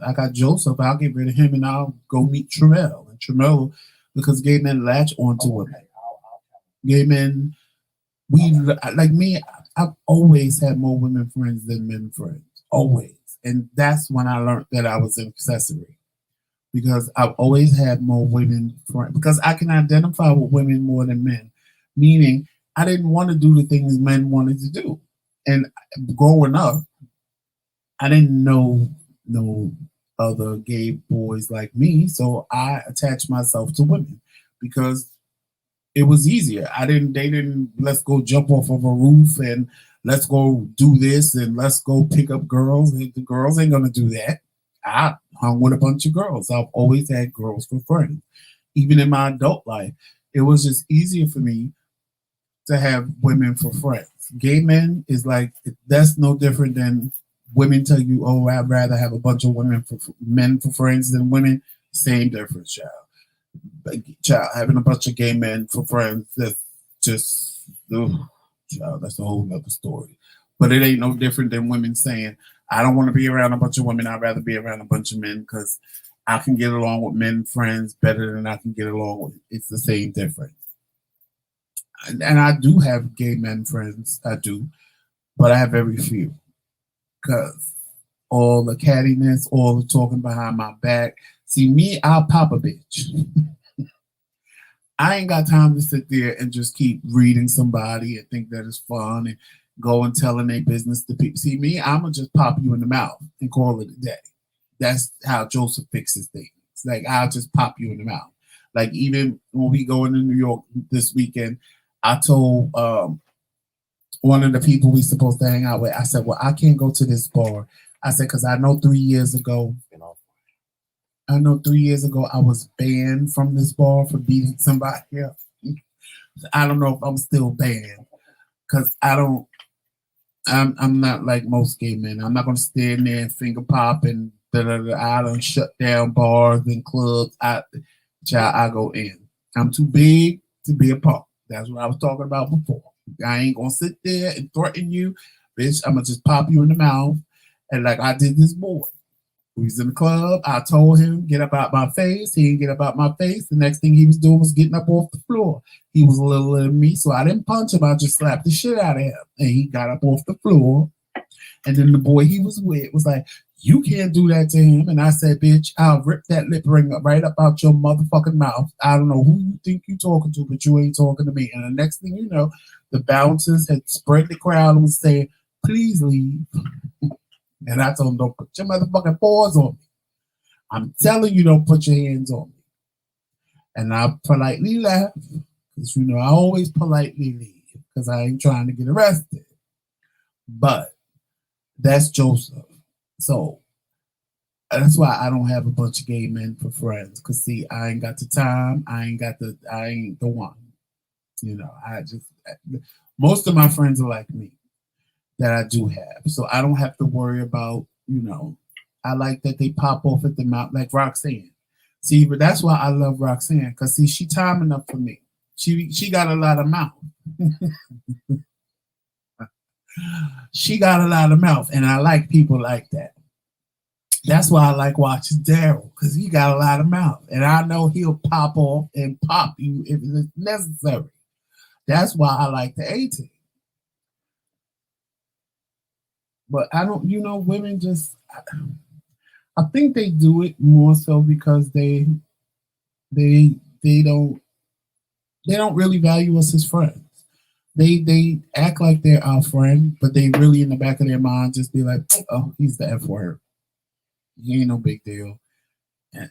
I got Joseph, I'll get rid of him and I'll go meet Tramel. And Tramel, because gay men latch onto women. Gay men, like me, I've always had more women friends than men friends. Always. And that's when I learned that I was an accessory. Because I've always had more women friends. Because I can identify with women more than men. Meaning, I didn't want to do the things men wanted to do. And growing up, I didn't know no other gay boys like me, so I attached myself to women because it was easier. They didn't, let's go jump off of a roof and let's go do this and let's go pick up girls. The girls ain't gonna do that. I hung with a bunch of girls. I've always had girls for friends. Even in my adult life, it was just easier for me to have women for friends. Gay men is like, that's no different than women tell you, oh, I'd rather have a bunch of men for friends than women. Same difference, child. Child, having a bunch of gay men for friends, that's just, child, that's a whole nother story. But it ain't no different than women saying, I don't want to be around a bunch of women. I'd rather be around a bunch of men because I can get along with men friends better than I can get along with. It's the same difference. And I do have gay men friends. I do. But I have very few. Because all the cattiness, all the talking behind my back. See, me, I'll pop a bitch. I ain't got time to sit there and just keep reading somebody and think that it's fun and go and telling their business to people. See, me, I'm going to just pop you in the mouth and call it a day. That's how Joseph fixes things. Like, I'll just pop you in the mouth. Like, even when we go into New York this weekend, I told one of the people we supposed to hang out with, I said, well, I can't go to this bar. I said, because I know 3 years ago, I was banned from this bar for beating somebody up. I don't know if I'm still banned because I'm not like most gay men. I'm not going to stand there and finger pop and I don't shut down bars and clubs. I go in. I'm too big to be a punk. That's what I was talking about before. I ain't going to sit there and threaten you. Bitch, I'm going to just pop you in the mouth. And like I did this boy. We was in the club. I told him, get up out my face. He didn't get up out my face. The next thing he was doing was getting up off the floor. He was a little than me, so I didn't punch him. I just slapped the shit out of him. And he got up off the floor. And then the boy he was with was like, you can't do that to him. And I said, bitch, I'll rip that lip ring up right up out your motherfucking mouth. I don't know who you think you talking to, but you ain't talking to me. And the next thing you know, the bouncers had spread the crowd and was saying, please leave. And I told him, don't put your motherfucking paws on me. I'm telling you, don't put your hands on me. And I politely left. Because, I always politely leave. Because I ain't trying to get arrested. But that's Joseph. So that's why I don't have a bunch of gay men for friends. Because, see, I ain't got the time. I ain't the one. Most of my friends are like me. That I do have. So I don't have to worry about, I like that they pop off at the mouth like Roxanne. See, but that's why I love Roxanne. Because, see, she time enough for me. She got a lot of mouth. She got a lot of mouth. And I like people like that. That's why I like watching Daryl. Because he got a lot of mouth. And I know he'll pop off and pop you if it's necessary. That's why I like the A-Team. But I don't, women just, I think they do it more so because they don't really value us as friends. They act like they're our friend, but they really in the back of their mind just be like, oh, he's the F word. He ain't no big deal.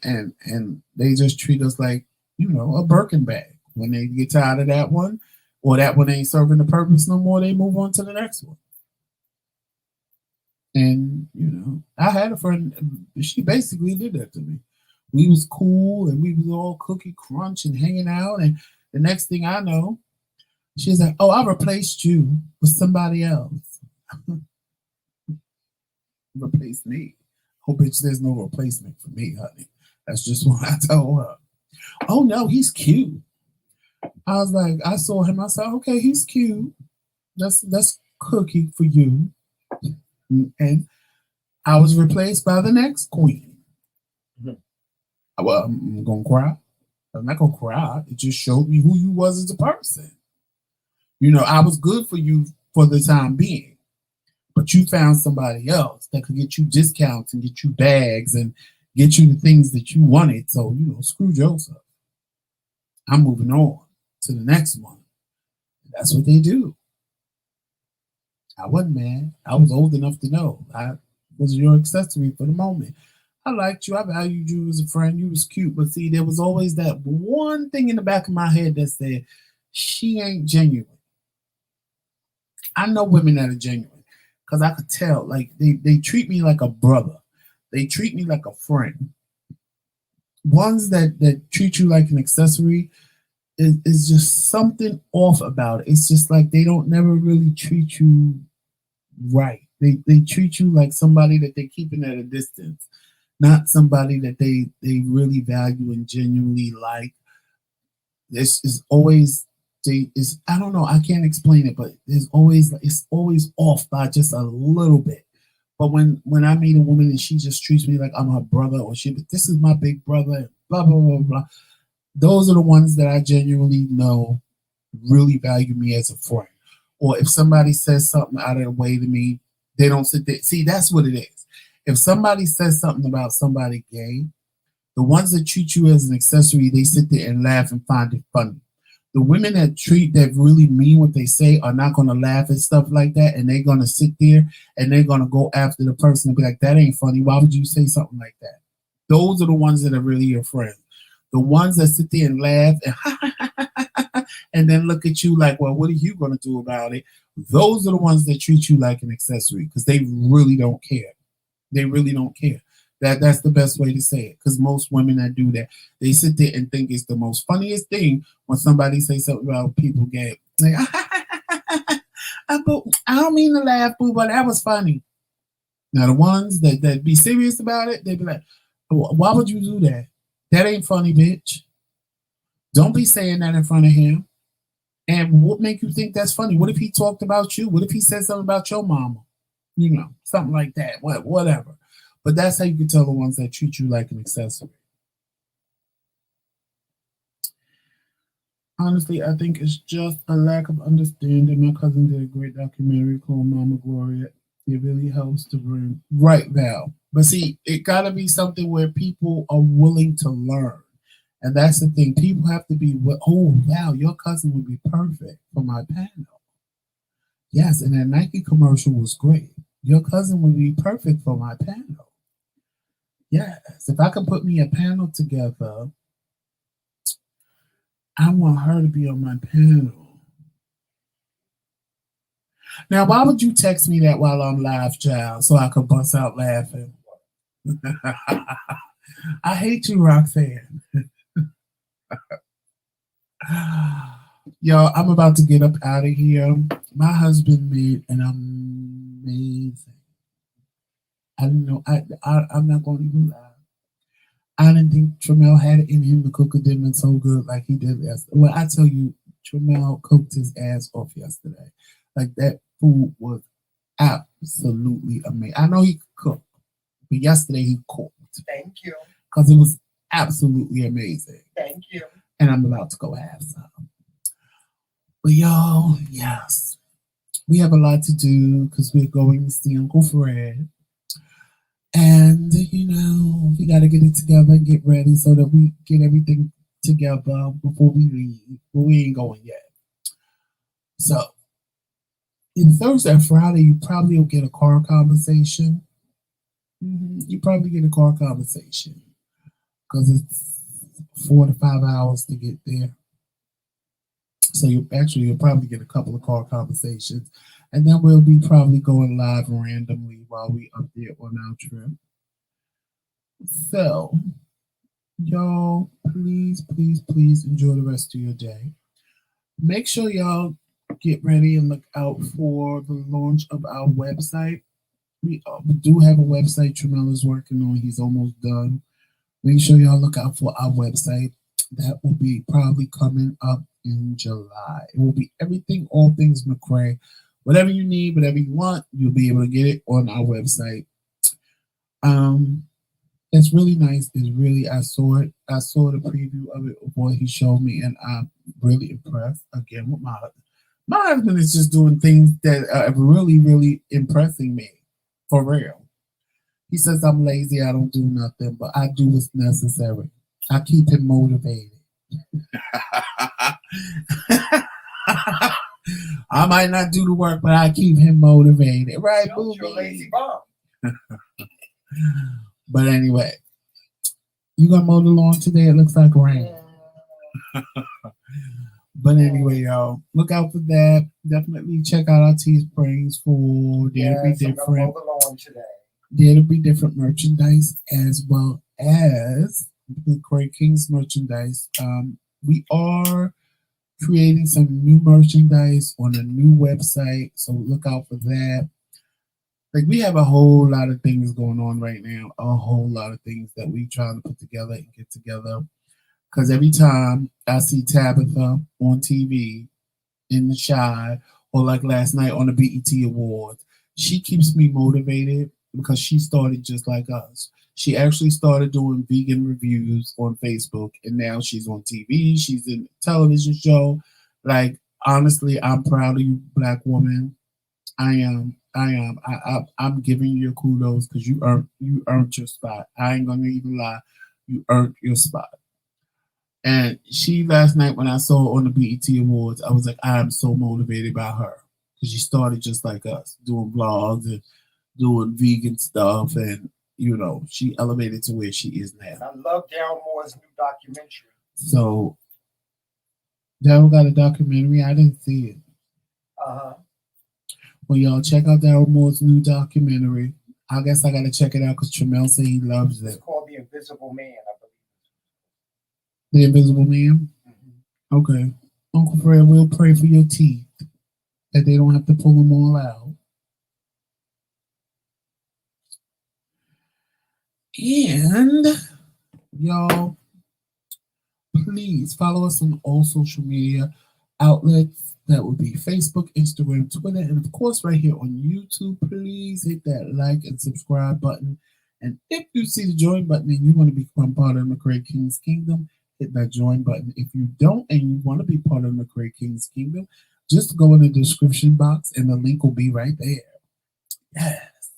And they just treat us like, a Birkin bag. When they get tired of that one, or that one ain't serving the purpose no more, they move on to the next one. And, I had a friend, she basically did that to me. We was cool and we was all cookie crunch and hanging out. And the next thing I know, she's like, oh, I replaced you with somebody else. Replace me. Oh, bitch, there's no replacement for me, honey. That's just what I told her. Oh, no, he's cute. I was like, I saw him. I said, okay, he's cute. That's cookie for you. And I was replaced by the next queen. Mm-hmm. Well, I'm going to cry. I'm not going to cry. It just showed me who you was as a person. I was good for you for the time being. But you found somebody else that could get you discounts and get you bags and get you the things that you wanted. So, screw Joseph. I'm moving on to the next one. That's what they do. I wasn't mad. I was old enough to know I was your accessory for the moment. I liked you. I valued you as a friend. You was cute. But see, there was always that one thing in the back of my head that said, she ain't genuine. I know women that are genuine because I could tell. Like they treat me like a brother. They treat me like a friend. Ones that treat you like an accessory is just something off about it. It's just like they don't never really treat you right. They treat you like somebody that they're keeping at a distance, not somebody that they really value and genuinely like. This is always they is I don't know, I can't explain it, but it's always off by just a little bit. But when I meet a woman and she just treats me like I'm her brother, or this is my big brother, blah blah blah blah. Those are the ones that I genuinely know really value me as a friend. Or if somebody says something out of their way to me, they don't sit there. See, that's what it is. If somebody says something about somebody gay, the ones that treat you as an accessory, they sit there and laugh and find it funny. The women that really mean what they say are not going to laugh at stuff like that, and they're going to sit there and they're going to go after the person and be like, that ain't funny. Why would you say something like that? Those are the ones that are really your friends. The ones that sit there and laugh and then look at you like, well, what are you going to do about it? Those are the ones that treat you like an accessory because they really don't care. They really don't care. That's the best way to say it, because most women that do that, they sit there and think it's the most funniest thing when somebody says something about people gay. Like, I don't mean to laugh, boo, but that was funny. Now the ones that be serious about it, they be like, why would you do that? That ain't funny, bitch. Don't be saying that in front of him. And what make you think that's funny? What if he talked about you? What if he said something about your mama? You know, something like that. Whatever. But that's how you can tell the ones that treat you like an accessory. Honestly, I think it's just a lack of understanding. My cousin did a great documentary called Mama Gloria. It really helps to bring right, Val. But see, it got to be something where people are willing to learn. And that's the thing. People have to be, oh, Val, your cousin would be perfect for my panel. Yes, and that Nike commercial was great. Your cousin would be perfect for my panel. Yes, if I could put me a panel together, I want her to be on my panel. Now, why would you text me that while I'm live, child, so I could bust out laughing? I hate you, Roxanne. Y'all, I'm about to get up out of here. My husband made an amazing. I didn't know. I'm not going to even lie. I didn't think Tramel had it in him to cook a dinner so good like he did yesterday. Well, I tell you, Tramel cooked his ass off yesterday. Like, that food was absolutely amazing. I know he could cook, but yesterday he cooked. Thank you. Because it was absolutely amazing. Thank you. And I'm about to go have some. But y'all, yes, we have a lot to do because we're going to see Uncle Fred. And, you know, we got to get it together and get ready so that we get everything together before we leave. But we ain't going yet. So, in Thursday and Friday, you probably will get a car conversation. You probably get a car conversation because it's 4 to 5 hours to get there. So you'll probably get a couple of car conversations. And then we'll be probably going live randomly while we up there on our trip. So, y'all, please, please, please enjoy the rest of your day. Make sure y'all get ready and look out for the launch of our website. We do have a website Tramel is working on. He's almost done. Make sure y'all look out for our website. That will be probably coming up in July. It will be everything, all things McCray. Whatever you need, whatever you want, you'll be able to get it on our website. It's really nice. It's really, I saw it. I saw the preview of it, what he showed me, and I'm really impressed again with my husband. My husband is just doing things that are really, really impressing me, for real. He says I'm lazy, I don't do nothing, but I do what's necessary. I keep him motivated. I might not do the work, but I keep him motivated. Right, boo You're a lazy bum. But anyway, you gonna mow the lawn today? It looks like rain. But anyway, y'all, look out for that. Definitely check out our Teesprings for Dare to Be Different. Dare to Be Different merchandise, as well as the M Kingz merchandise. We are creating some new merchandise on a new website, so look out for that. Like, we have a whole lot of things going on right now, a whole lot of things that we trying to put together and get together. Because every time I see Tabitha on TV in the Shy, or like last night on the BET Awards, she keeps me motivated because she started just like us. She actually started doing vegan reviews on Facebook, and now she's on TV. She's in a television show. Like, honestly, I'm proud of you, Black woman. I am. I'm giving you kudos because you earned your spot. I ain't gonna even lie. You earned your spot. And she, last night when I saw her on the BET Awards, I was like, I am so motivated by her because she started just like us, doing vlogs and doing vegan stuff, and she elevated to where she is now. I love Daryl Moore's new documentary. So Daryl got a documentary. I didn't see it. Well, y'all check out Daryl Moore's new documentary. I guess I gotta check it out because Tramel said he loves it. It's called The Invisible Man, I believe. The Invisible Man? Mm-hmm. Okay. Uncle Fred, we'll pray for your teeth, that they don't have to pull them all out. And y'all, please follow us on all social media outlets. That would be Facebook, Instagram, Twitter, and of course right here on YouTube. Please hit that like and subscribe button. And if you see the join button and you want to become part of the TheMKingz Kingdom, hit that join button. If you don't and you want to be part of the TheMKingz Kingdom, just go in the description box and the link will be right there. Yes.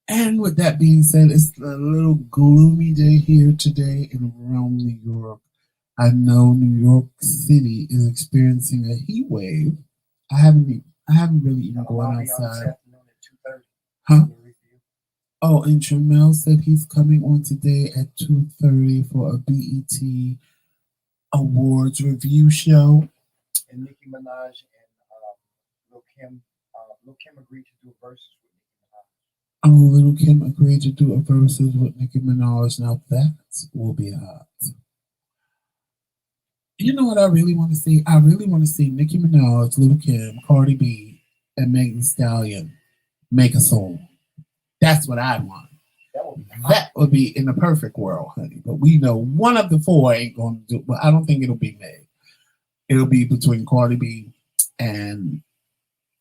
And with that being said, it's a little gloomy day here today in around New York. I know New York City is experiencing a heat wave. I haven't really even gone outside. Huh? Oh, and Tramel said he's coming on today at 2:30 for a BET Awards review show. And Nicki Minaj and Lil Kim agreed to do a versus with Nicki Minaj. Oh, Lil Kim agreed to do a versus with Nicki Minaj. Now that will be hot. You know what I really want to see? I really want to see Nicki Minaj, Lil Kim, Cardi B, and Megan Thee Stallion make a song. That's what I want. That would be in the perfect world, honey. But we know one of the four ain't going to do it. But I don't think it'll be Meg. It'll be between Cardi B and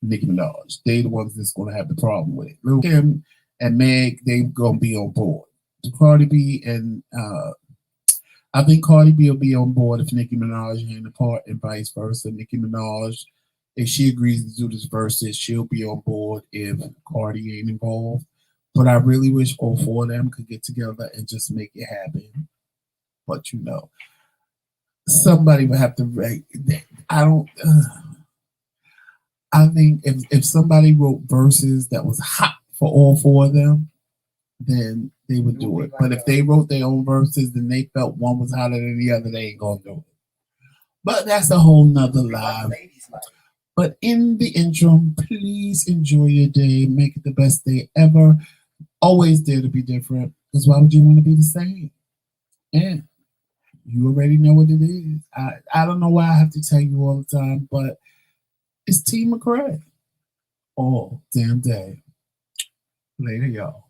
Nicki Minaj. They the ones that's going to have the problem with it. Lil Kim and Meg, they going to be on board. Cardi B and I think Cardi B will be on board if Nicki Minaj ain't the part, and vice versa. Nicki Minaj, if she agrees to do this versus, she'll be on board if Cardi ain't involved. But I really wish all four of them could get together and just make it happen. But somebody would have to write. I think if somebody wrote verses that was hot for all four of them, then they would do it. But if they wrote their own verses and they felt one was hotter than the other, they ain't gonna do it. But that's a whole nother live. But in the interim, please enjoy your day. Make it the best day ever. Always dare to be different. Because why would you want to be the same? Yeah. You already know what it is. I don't know why I have to tell you all the time, but it's T McCray all damn day. Later, y'all.